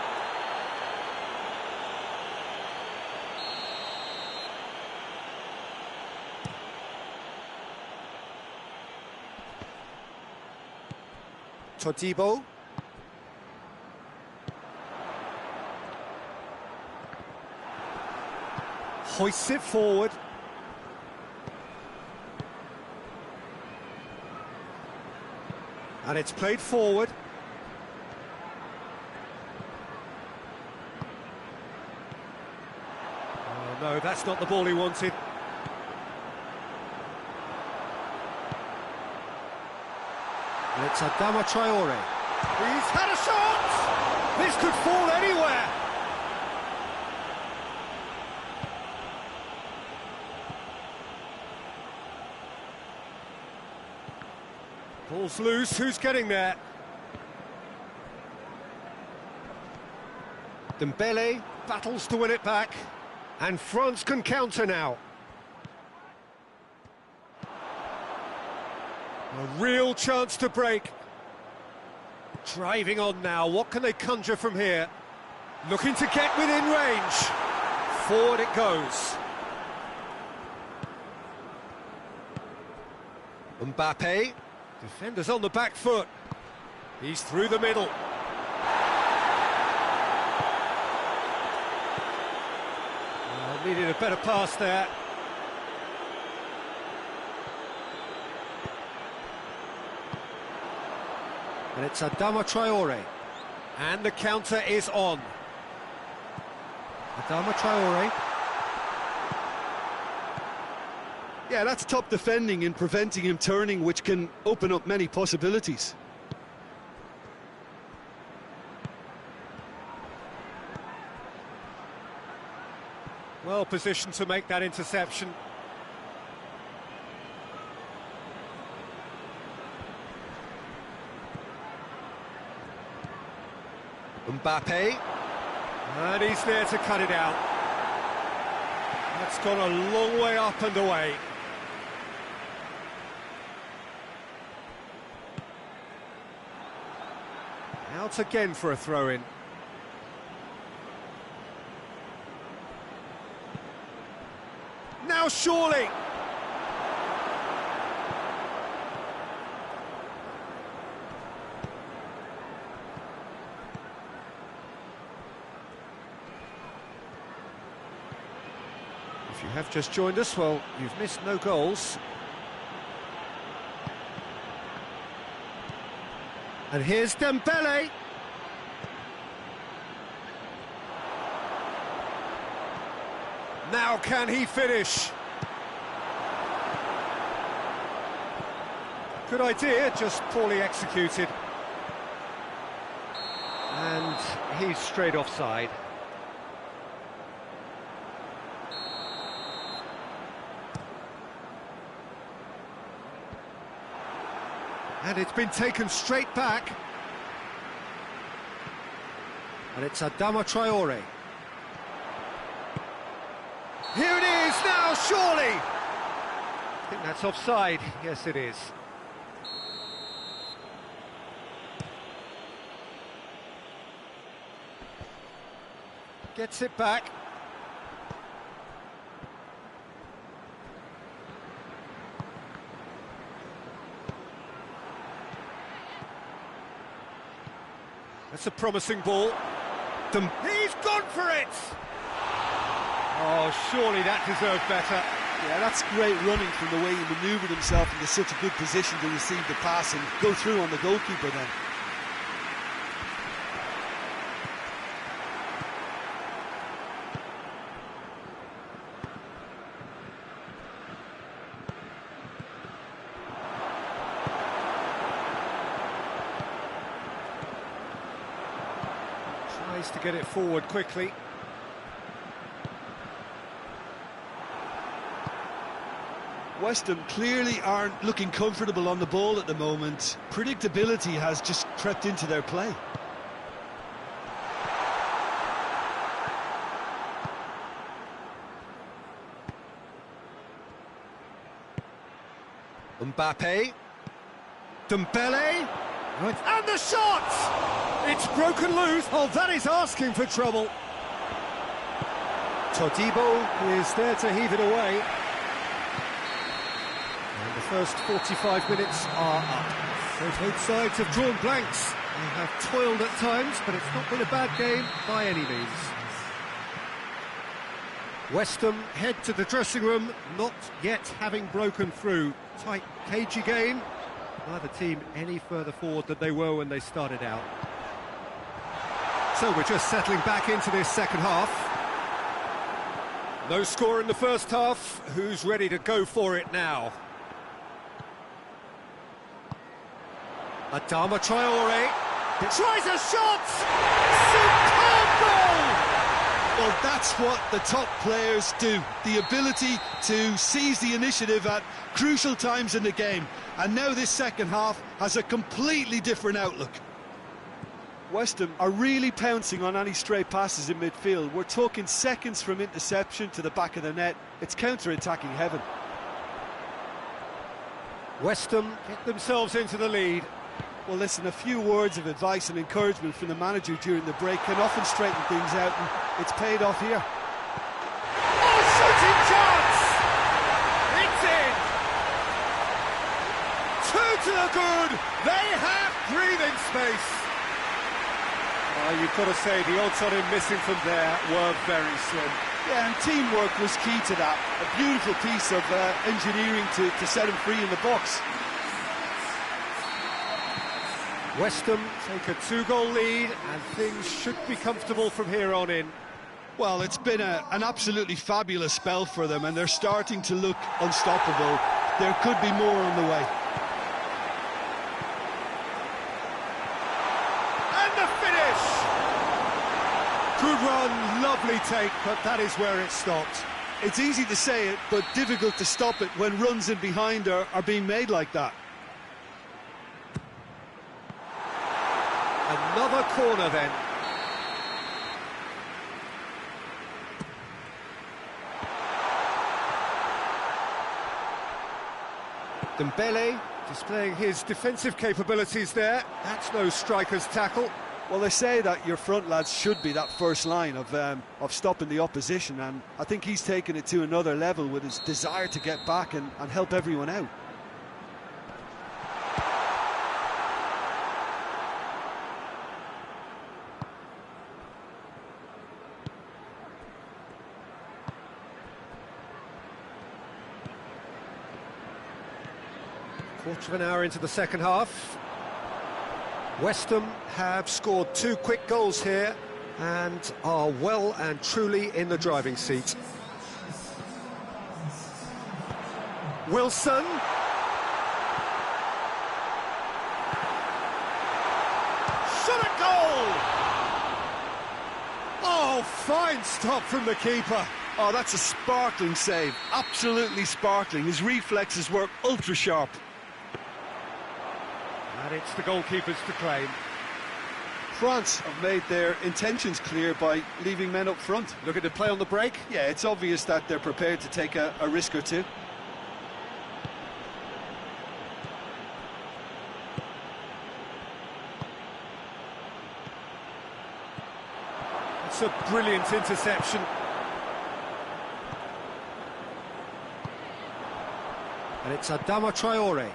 Todibo. Hoists it forward. And it's played forward. Oh no, that's not the ball he wanted. And it's Adama Traore. He's had a shot! This could fall anywhere! Ball's loose, who's getting there? Dembele battles to win it back, and France can counter now. A real chance to break. Driving on now, what can they conjure from here? Looking to get within range. Forward it goes. Mbappe. Defenders on the back foot. He's through the middle. Needed a better pass there. And it's Adama Traore. And the counter is on. Adama Traore. Yeah, that's top defending and preventing him turning, which can open up many possibilities. Well positioned to make that interception. Mbappe. And he's there to cut it out. That's gone a long way up and away. Out again for a throw-in. Now surely! If you have just joined us, well, you've missed no goals. And here's Dembele. Now can he finish? Good idea, just poorly executed. And he's straight offside. And it's been taken straight back. And it's Adama Traore. Here it is now, surely! I think that's offside. Yes, it is. Gets it back. That's a promising ball. He's gone for it! Oh, surely that deserved better. Yeah, that's great running from the way he manoeuvred himself into such a good position to receive the pass and go through on the goalkeeper then. Tries to get it forward quickly. West Ham clearly aren't looking comfortable on the ball at the moment. Predictability has just crept into their play. Mbappe. Dembele. Right. And the shot! It's broken loose. Oh, that is asking for trouble. Todibo is there to heave it away. And the first 45 minutes are up. So both sides have drawn blanks. They have toiled at times, but it's not been a bad game by any means. West Ham head to the dressing room, not yet having broken through. Tight, cagey game. Neither team any further forward than they were when they started out. So we're just settling back into this second half. No score in the first half. Who's ready to go for it now? Adama Traore tries a shot! Superb goal! Well, that's what the top players do. The ability to seize the initiative at crucial times in the game. And now this second half has a completely different outlook. West Ham are really pouncing on any stray passes in midfield. We're talking seconds from interception to the back of the net. It's counter-attacking heaven. West Ham get themselves into the lead. Well, listen, a few words of advice and encouragement from the manager during the break can often straighten things out, and it's paid off here. Oh, shooting chance! It's in! Two to the good! They have breathing space! You've got to say, the odds on him missing from there were very slim. Yeah, and teamwork was key to that. A beautiful piece of engineering to set him free in the box. West Ham take a two-goal lead, and things should be comfortable from here on in. Well, it's been an absolutely fabulous spell for them, and they're starting to look unstoppable. There could be more on the way. And the finish! Good run, lovely take, but that is where it stopped. It's easy to say it, but difficult to stop it when runs in behind are being made like that. Another corner then. Dembele displaying his defensive capabilities there. That's no striker's tackle. Well, they say that your front lads should be that first line of stopping the opposition, and I think he's taken it to another level with his desire to get back and help everyone out. Quarter of an hour into the second half. West Ham have scored 2 quick goals here and are well and truly in the driving seat. Wilson. Shot at goal! Oh, fine stop from the keeper. Oh, that's a sparkling save, absolutely sparkling. His reflexes work ultra sharp. And it's the goalkeepers to claim. France have made their intentions clear by leaving men up front. Looking to play on the break. Yeah, it's obvious that they're prepared to take a risk or two. It's a brilliant interception. And it's Adama Traore.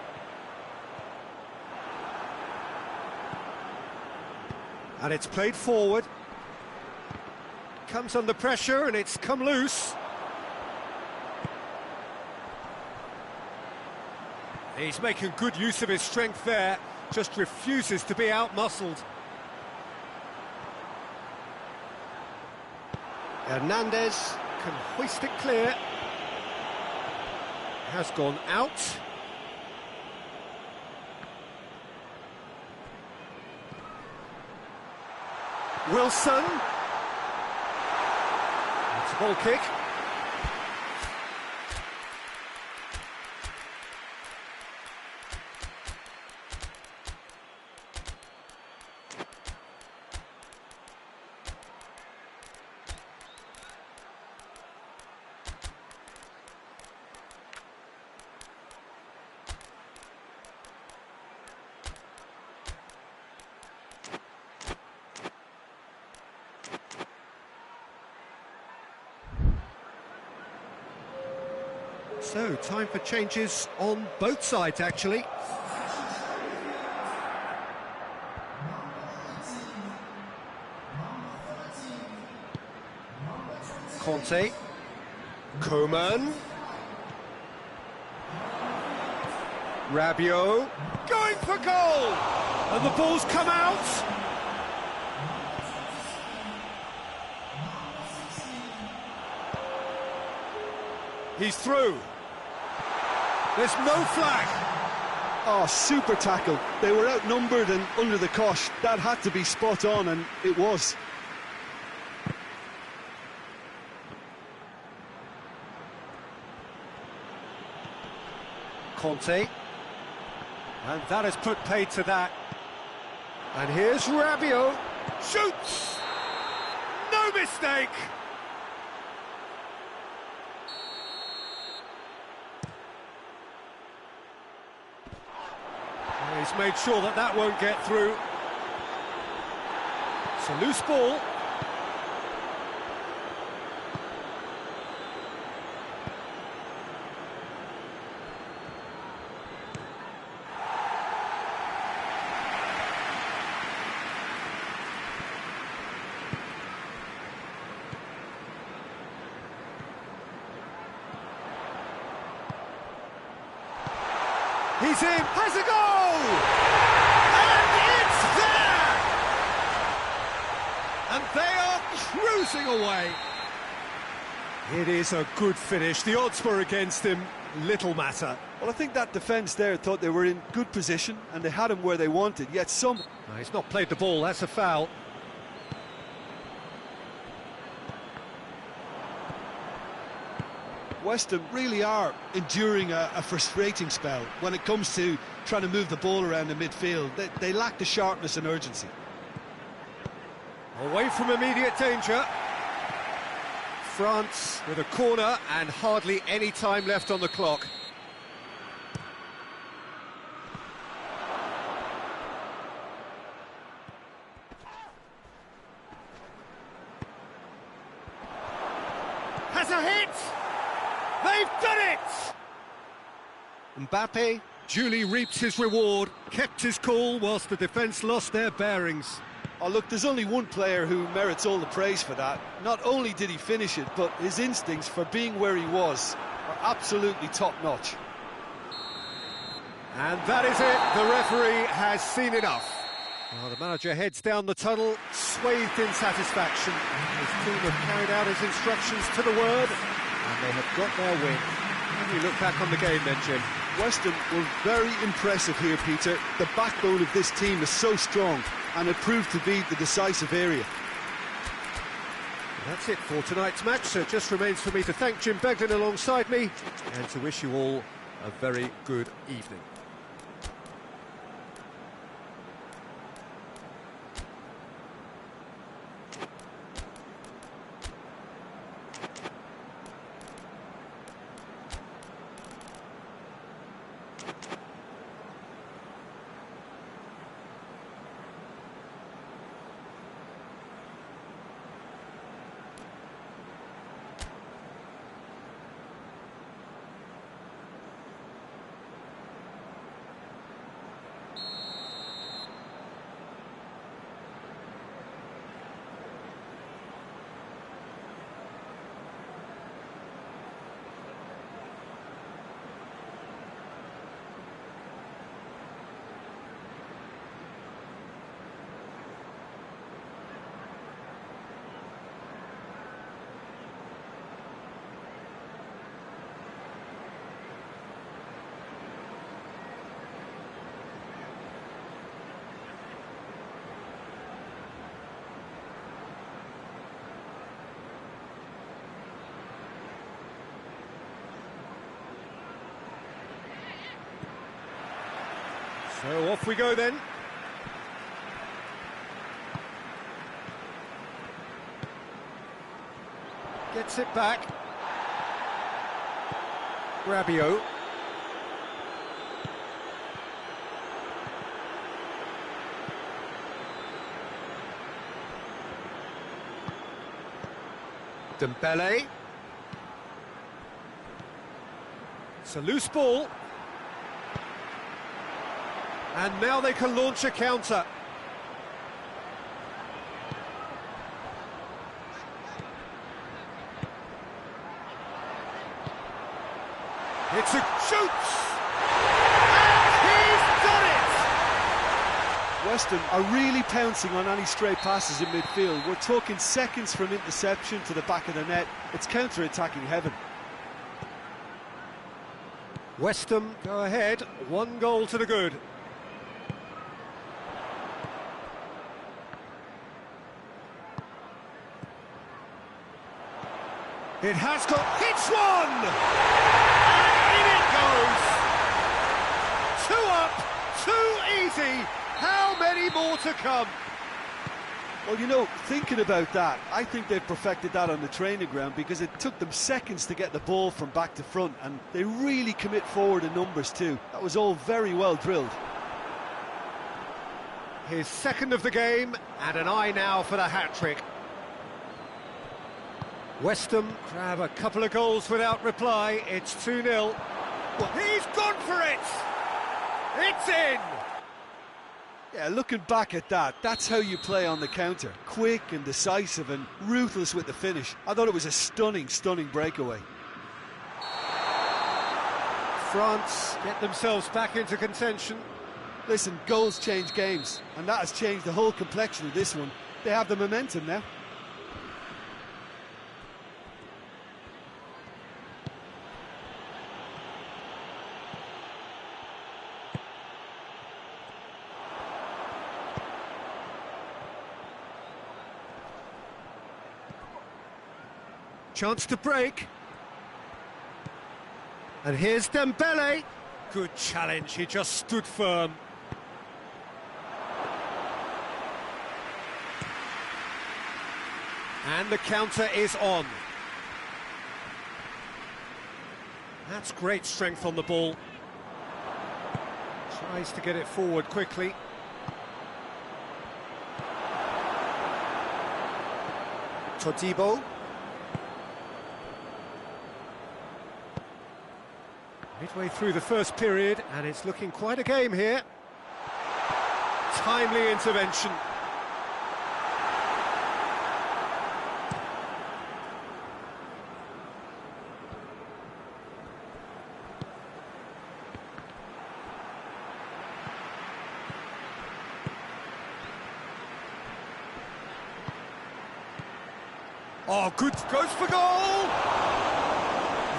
And it's played forward. Comes under pressure and it's come loose. He's making good use of his strength there, just refuses to be out-muscled. Hernandez can hoist it clear. Has gone out. Wilson. It's a ball kick. So, time for changes on both sides, actually. Conte. Coman. Rabiot. Going for goal! And the ball's come out! He's through. There's no flag. Oh, super tackle. They were outnumbered and under the cosh. That had to be spot on, and it was. Conte. And that has put paid to that. And here's Rabiot. Shoots! No mistake! He's made sure that that won't get through. It's a loose ball. He's in, has a goal! And it's there! And they are cruising away. It is a good finish. The odds were against him, little matter. Well, I think that defence there thought they were in good position and they had him where they wanted, yet some... No, he's not played the ball, that's a foul. West Ham really are enduring a frustrating spell when it comes to trying to move the ball around the midfield. They lack the sharpness and urgency. Away from immediate danger. France with a corner and hardly any time left on the clock. Has a hit! They've done it! Mbappe duly reaps his reward, kept his cool whilst the defence lost their bearings. Oh look, there's only one player who merits all the praise for that. Not only did he finish it, but his instincts for being where he was are absolutely top-notch. And that is it, the referee has seen enough. Well, the manager heads down the tunnel, swathed in satisfaction. His team have carried out his instructions to the word, and they have got their win. How do you look back on the game then, Jim? West Ham were very impressive here, Peter. The backbone of this team is so strong, and it proved to be the decisive area. That's it for tonight's match, so it just remains for me to thank Jim Beglin alongside me, and to wish you all a very good evening. So off we go then. Gets it back. Rabiot. Dembele. It's a loose ball. And now they can launch a counter. It's a shoots! And he's done it! West Ham are really pouncing on any stray passes in midfield. We're talking seconds from interception to the back of the net. It's counter-attacking heaven. West Ham go ahead, 1 goal to the good. It has got... Hits one! And in it goes! 2 up, 2 easy. How many more to come? Well, you know, thinking about that, I think they've perfected that on the training ground because it took them seconds to get the ball from back to front, and they really commit forward in numbers too. That was all very well drilled. His second of the game, and an eye now for the hat-trick. West Ham grab a couple of goals without reply. It's 2-0. Well, he's gone for it! It's in! Yeah, looking back at that, that's how you play on the counter. Quick and decisive and ruthless with the finish. I thought it was a stunning, stunning breakaway. France get themselves back into contention. Listen, goals change games, and that has changed the whole complexion of this one. They have the momentum now. Chance to break. And here's Dembele. Good challenge, he just stood firm. And the counter is on. That's great strength on the ball. Tries to get it forward quickly. Todibo. Midway through the first period, and it's looking quite a game here. Timely intervention. Oh, good, goes for goal!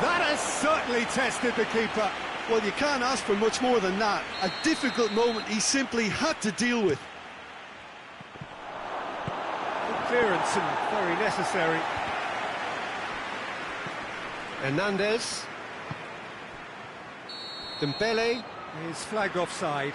That has certainly tested the keeper. Well, you can't ask for much more than that. A difficult moment he simply had to deal with. Good clearance and very necessary. Hernandez. Dembele is flagged offside.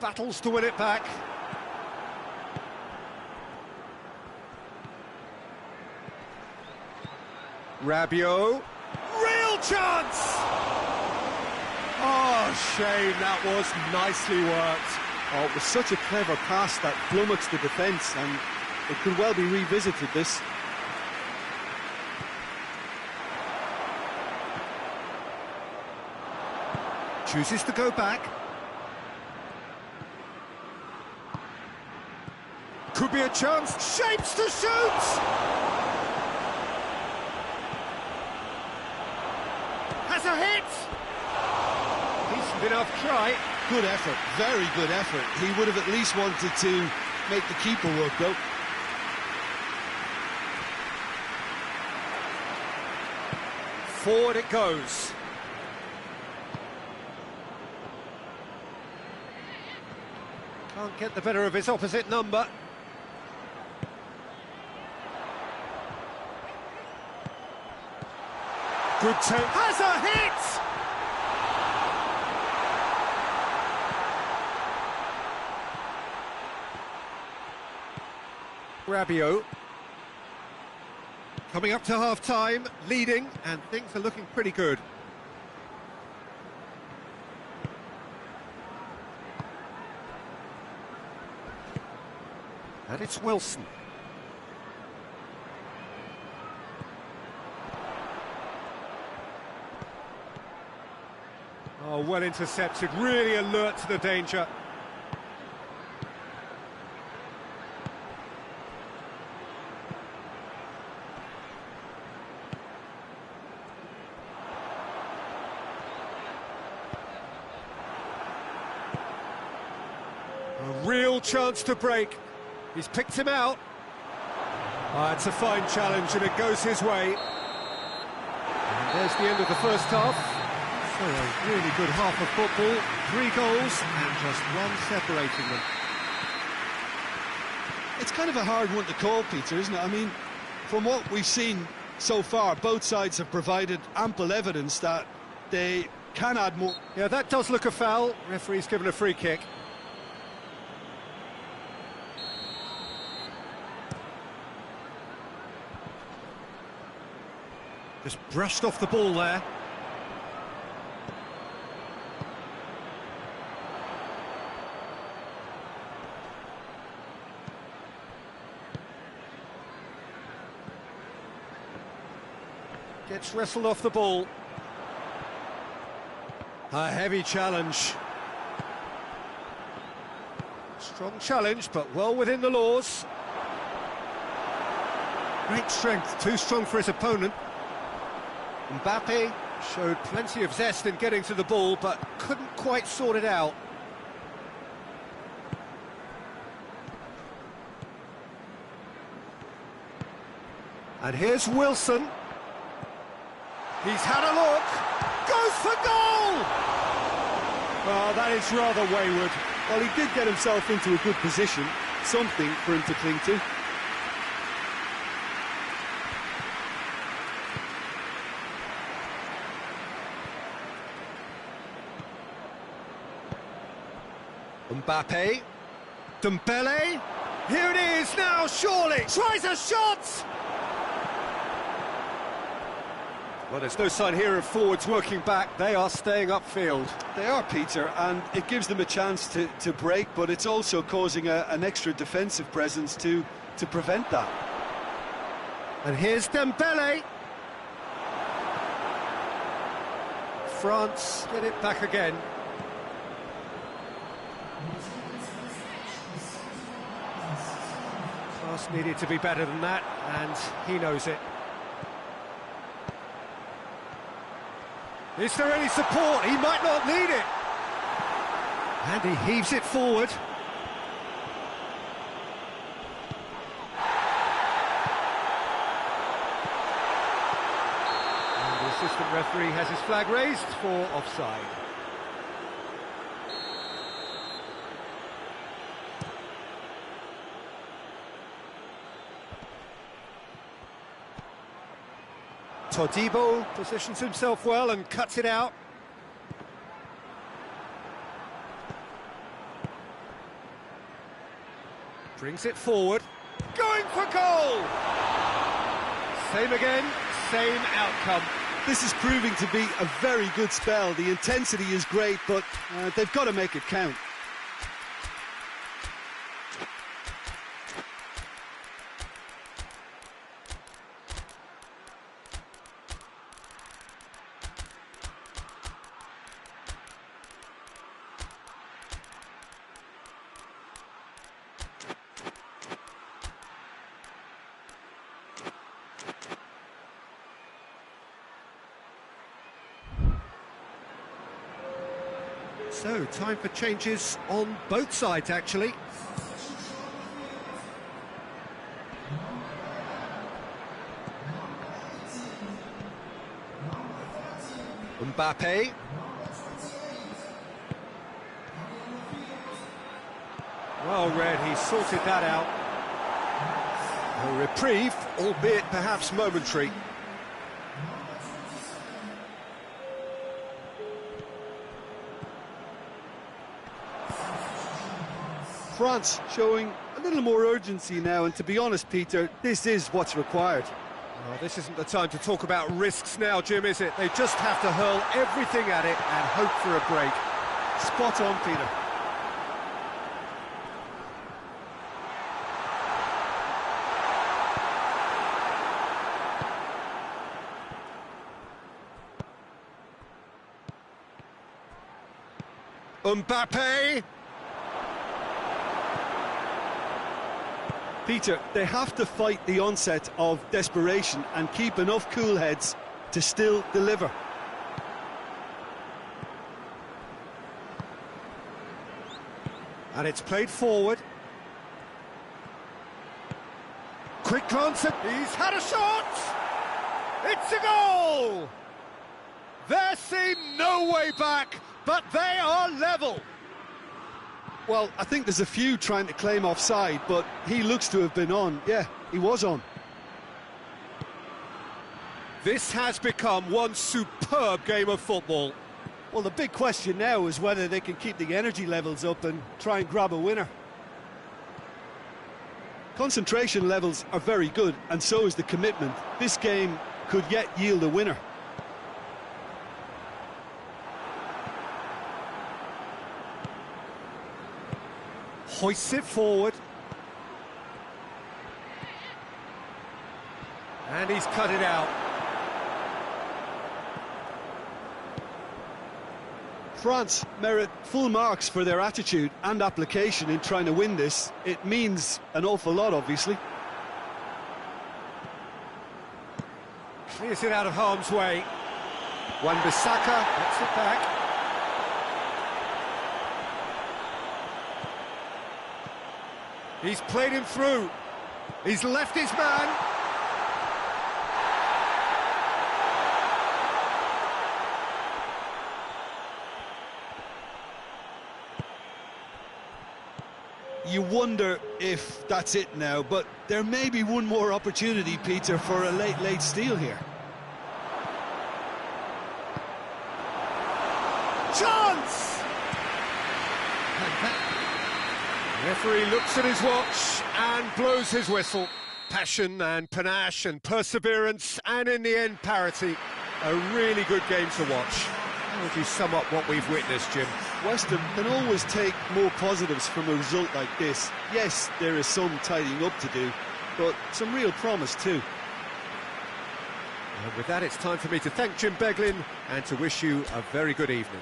Battles to win it back. Rabiot. Real chance! Oh, shame, that was nicely worked. Oh, it was such a clever pass that flummoxed the defence, and it could well be revisited, this. Chooses to go back. Could be a chance. Shapes to shoot! Has a hit! Decent enough try. Good effort, very good effort. He would have at least wanted to make the keeper work, though. Forward it goes. Can't get the better of his opposite number. Good take. Has a hit! Rabiot. Coming up to half-time, leading, and things are looking pretty good. And it's Wilson. Oh, well intercepted, really alert to the danger. A real chance to break. He's picked him out. Oh, it's a fine challenge and it goes his way. And there's the end of the first half. So a really good half of football, 3 goals and just one separating them. It's kind of a hard one to call, Peter, isn't it? I mean, from what we've seen so far, both sides have provided ample evidence that they can add more. Yeah, that does look a foul. Referee's given a free kick. Just brushed off the ball there. Gets wrestled off the ball. A heavy challenge. Strong challenge, but well within the laws. Great strength, too strong for his opponent. Mbappe showed plenty of zest in getting to the ball, but couldn't quite sort it out. And here's Wilson. He's had a look. Goes for goal! Oh, that is rather wayward. Well, he did get himself into a good position, something for him to cling to. Mbappe, Dembele, here it is now, surely, tries a shot! Well, there's no sign here of forwards working back. They are staying upfield. They are, Peter, and it gives them a chance to break, but it's also causing an extra defensive presence to prevent that. And here's Dembele. France get it back again. Pass needed to be better than that, and he knows it. Is there any support? He might not need it. And he heaves it forward. And the assistant referee has his flag raised for offside. Todibo positions himself well and cuts it out. Brings it forward. Going for goal! Same again, same outcome. This is proving to be a very good spell. The intensity is great, but they've got to make it count. So, time for changes on both sides, actually. Mbappe. Well read, he sorted that out. A reprieve, albeit perhaps momentary. France showing a little more urgency now, and to be honest, Peter, this is what's required. Oh, this isn't the time to talk about risks now, Jim, is it? They just have to hurl everything at it and hope for a break. Spot on, Peter. Mbappe! Peter, they have to fight the onset of desperation and keep enough cool heads to still deliver. And it's played forward. Quick glance at... He's had a shot! It's a goal! There seemed no way back, but they are level. Well, I think there's a few trying to claim offside, but he looks to have been on. Yeah, he was on. This has become one superb game of football. Well, the big question now is whether they can keep the energy levels up and try and grab a winner. Concentration levels are very good, and so is the commitment. This game could yet yield a winner. Hoists it forward. And he's cut it out. France merit full marks for their attitude and application in trying to win this. It means an awful lot, obviously. Clears it out of harm's way. Wan-Bissaka gets it back. He's played him through. He's left his man. You wonder if that's it now, but there may be one more opportunity, Peter, for a late steal here. Chance! The referee looks at his watch and blows his whistle. Passion and panache and perseverance, and in the end, parity. A really good game to watch. How would you sum up what we've witnessed, Jim? West Ham can always take more positives from a result like this. Yes, there is some tidying up to do, but some real promise too. And with that, it's time for me to thank Jim Beglin and to wish you a very good evening.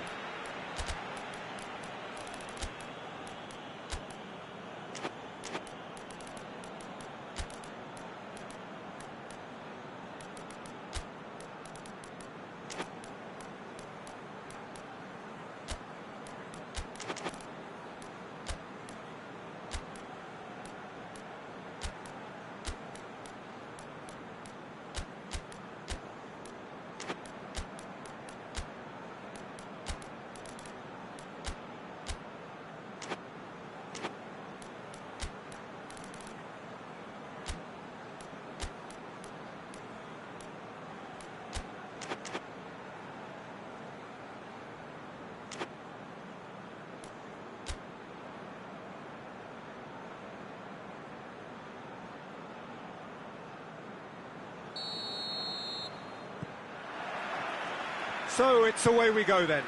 So it's away we go then.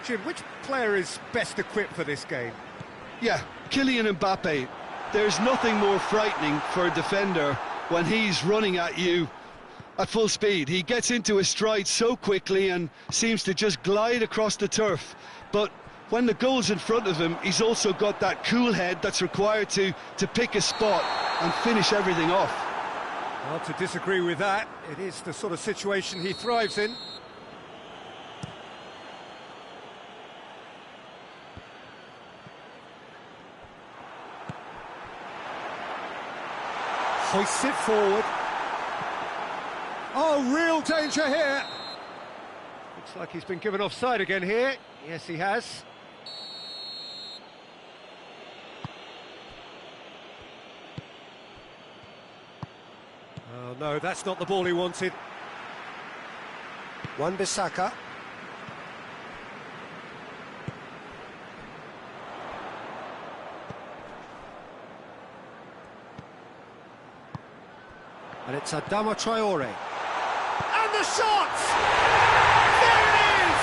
Jim, which player is best equipped for this game? Yeah, Kylian Mbappe. There's nothing more frightening for a defender when he's running at you at full speed. He gets into his stride so quickly and seems to just glide across the turf. But when the goal's in front of him, he's also got that cool head that's required to pick a spot and finish everything off. Hard to disagree with that. It is the sort of situation he thrives in. Hoists it forward. Oh, real danger here. Looks like he's been given offside again here. Yes, he has. Oh, no, that's not the ball he wanted. Wan-Bissaka. And it's Adama Traore. And the shot! There it is!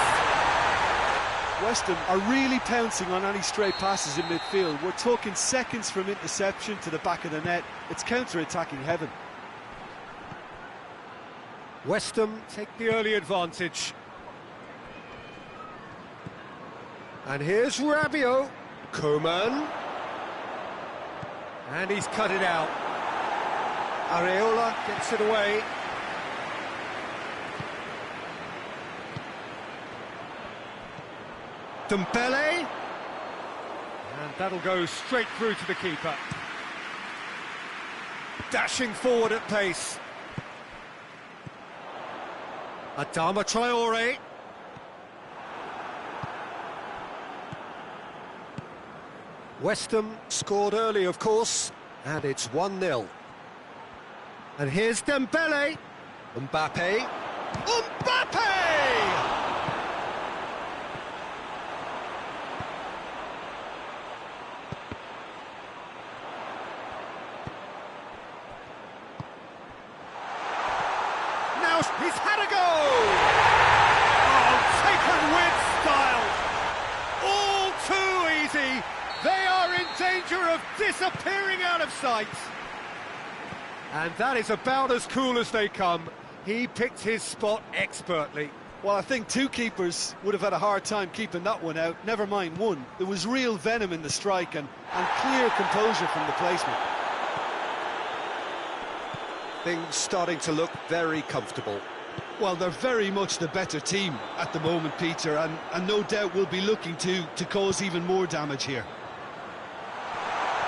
West Ham are really pouncing on any stray passes in midfield. We're talking seconds from interception to the back of the net. It's counter-attacking heaven. West Ham take the early advantage. And here's Rabiot. Koeman. And he's cut it out. Areola gets it away. Dembele. And that'll go straight through to the keeper. Dashing forward at pace. Adama Traore. West Ham scored early, of course, and it's 1-0. And here's Dembele. Mbappe. Mbappe! Now he's had a go! Oh, taken with style. All too easy. They are in danger of disappearing out of sight. And that is about as cool as they come. He picked his spot expertly. Well, I think two keepers would have had a hard time keeping that one out, never mind one. There was real venom in the strike and clear composure from the placement. Things starting to look very comfortable. Well, they're very much the better team at the moment, Peter, and no doubt will be looking to cause even more damage here.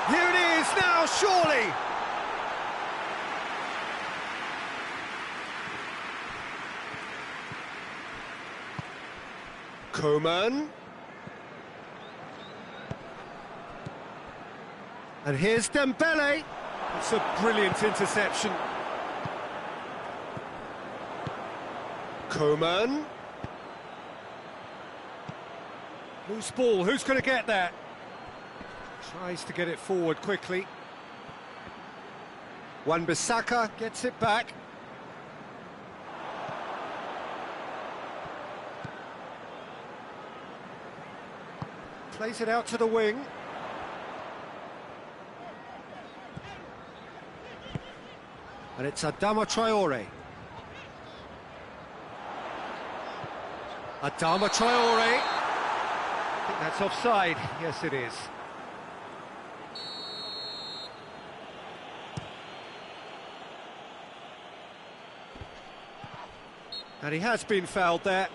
Here it is now, surely! Koeman. And here's Dembele. It's a brilliant interception. Koeman. Loose ball, who's going to get that? Tries to get it forward quickly. Wan-Bissaka gets it back. Plays it out to the wing. And it's Adama Traore. Adama Traore. I think that's offside. Yes, it is. And he has been fouled there.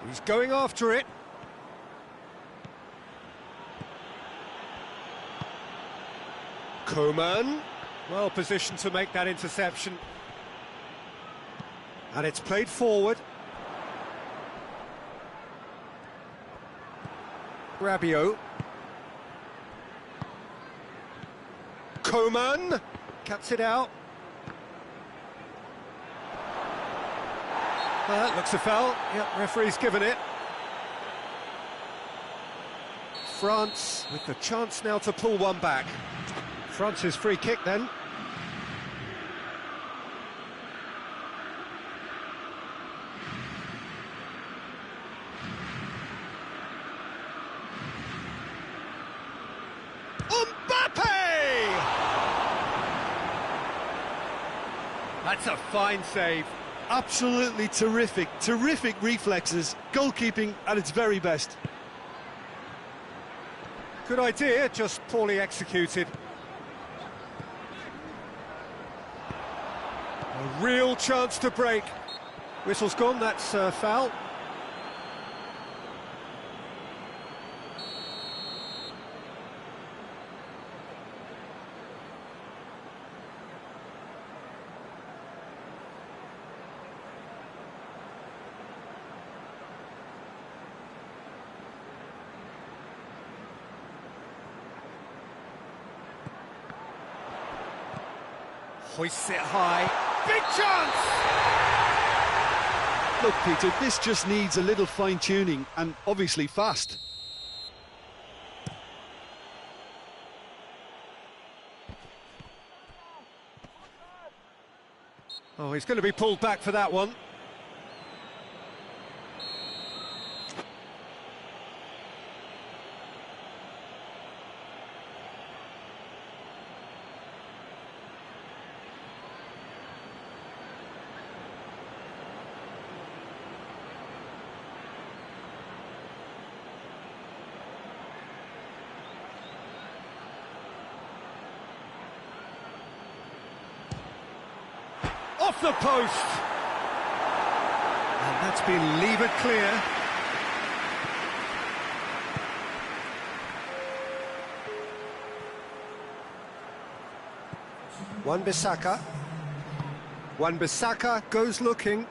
He's going after it. Coman, well positioned to make that interception. And it's played forward. Rabiot. Coman cuts it out. That looks a foul. Yep, referee's given it. France with the chance now to pull one back. France's free kick then. Mbappe! That's a fine save. Absolutely terrific, terrific reflexes, goalkeeping at its very best. Good idea, just poorly executed. A real chance to break. Whistle's gone, that's foul. Hoists it high. Big chance! Look, Peter, this just needs a little fine-tuning and obviously fast. Oh, he's going to be pulled back for that one. Off the post! And that's been levered clear. Wan-Bissaka. Wan-Bissaka goes looking.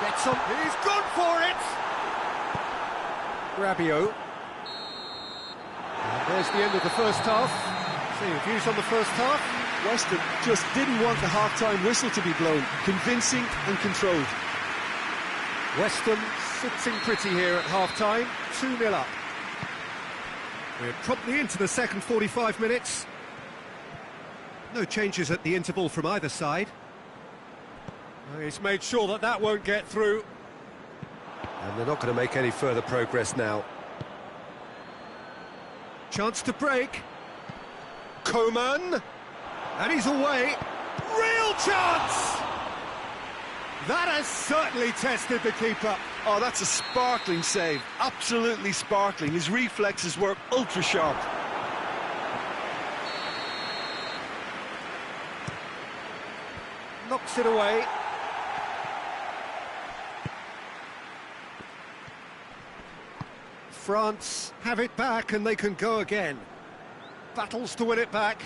Gets on. He's gone for it! Rabiot. There's the end of the first half. So your views on the first half? West Ham just didn't want the half-time whistle to be blown. Convincing and controlled. West Ham sitting pretty here at half-time, 2-0 up. We're promptly into the second 45 minutes. No changes at the interval from either side. He's made sure that that won't get through. And they're not going to make any further progress now. Chance to break. Coman. And he's away. Real chance! That has certainly tested the keeper. Oh, that's a sparkling save. Absolutely sparkling. His reflexes were ultra-sharp. Knocks it away. France have it back and they can go again. Battles to win it back.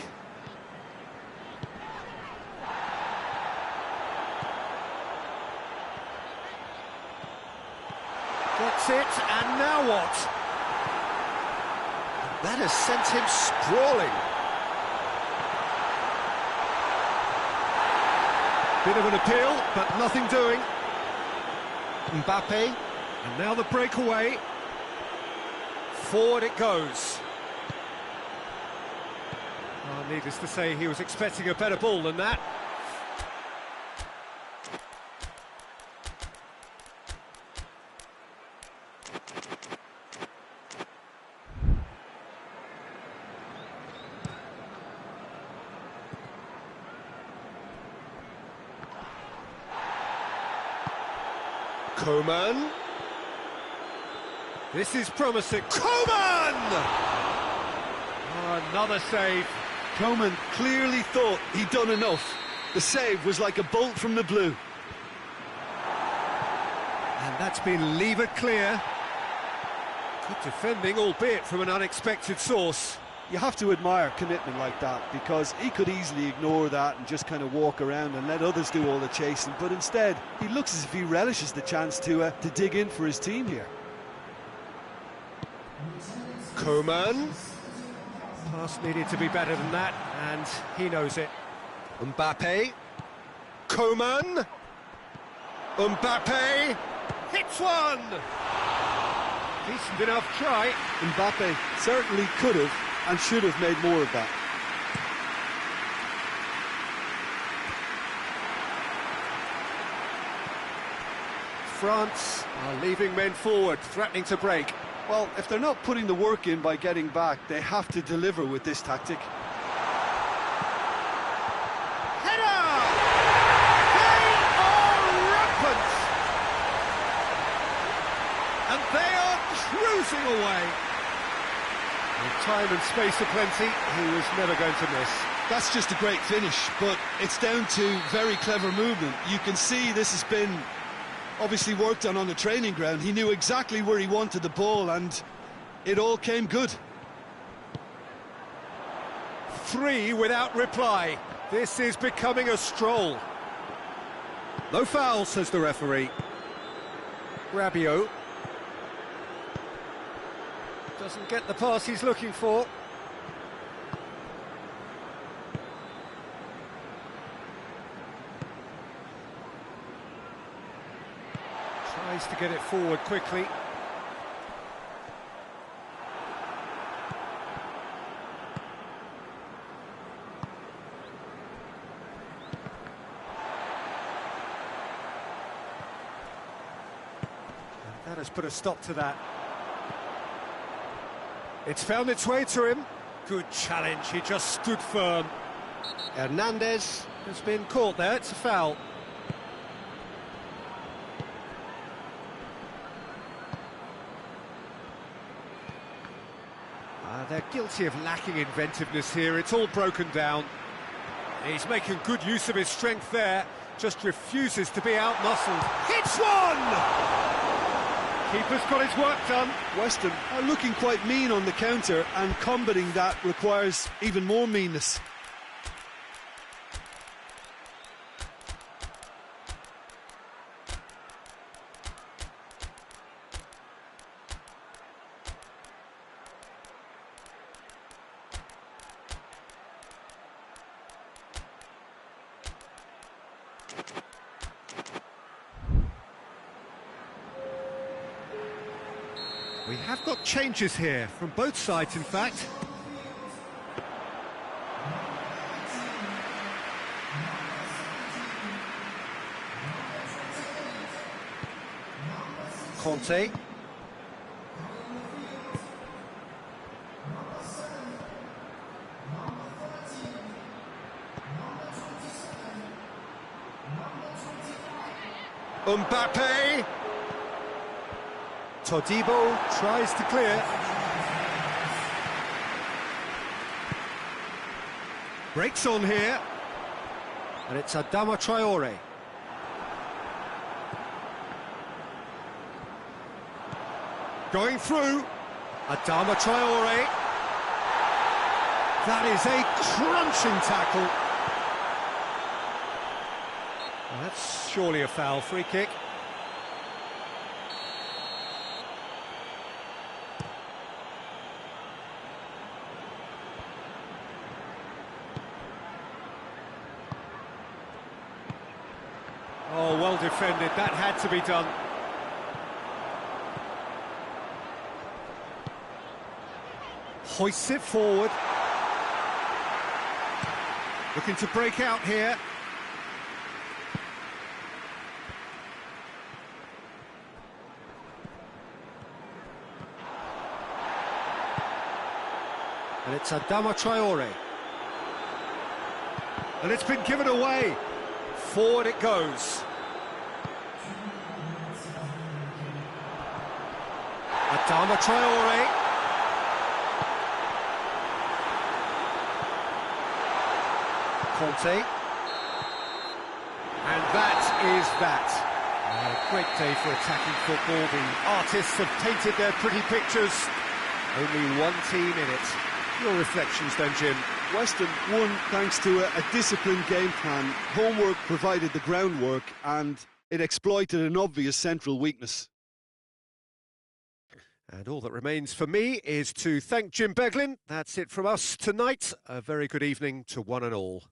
Gets it, and now what? That has sent him sprawling. Bit of an appeal, but nothing doing. Mbappe, and now the breakaway. Forward it goes. Oh, needless to say, he was expecting a better ball than that. Coman. This is promising. Coman! Oh, another save. Coman clearly thought he'd done enough. The save was like a bolt from the blue. And that's been levered clear. Good defending, albeit from an unexpected source. You have to admire commitment like that, because he could easily ignore that and just kind of walk around and let others do all the chasing, but instead he looks as if he relishes the chance to dig in for his team here. Coman. Pass needed to be better than that, and he knows it. Mbappe. Coman. Mbappe. Hits one! Decent enough try. Mbappe certainly could have and should have made more of that. France are leaving men forward, threatening to break. Well, if they're not putting the work in by getting back, they have to deliver with this tactic. Header! They are rampant! And they are cruising away. With time and space aplenty, he was never going to miss. That's just a great finish, but it's down to very clever movement. You can see this has been obviously worked on the training ground. He knew exactly where he wanted the ball, and it all came good. 3 without reply. This is becoming a stroll. No foul, says the referee. Rabiot doesn't get the pass he's looking for. Tries to get it forward quickly. And that has put a stop to that. It's found its way to him. Good challenge, he just stood firm. Hernandez has been caught there, it's a foul. They're guilty of lacking inventiveness here, it's all broken down. He's making good use of his strength there, just refuses to be out-muscled. Hits one! Keeper's got his work done. West Ham are looking quite mean on the counter, and combating that requires even more meanness. We have got changes here, from both sides in fact. Conte. Mbappe. Todibo tries to clear. Breaks on here. And it's Adama Traore. Going through. Adama Traore. That is a crunching tackle. Well, that's surely a foul. Free kick. Oh, well defended, that had to be done. Hoists it forward. Looking to break out here. And it's Adama Traore. And it's been given away. Forward it goes. Adama Traore. Conte. And that is that. A great day for attacking football. The artists have painted their pretty pictures. Only one team in it. Your reflections then, Jim? Weston won thanks to a disciplined game plan. Homework provided the groundwork and it exploited an obvious central weakness. And all that remains for me is to thank Jim Beglin. That's it from us tonight. A very good evening to one and all.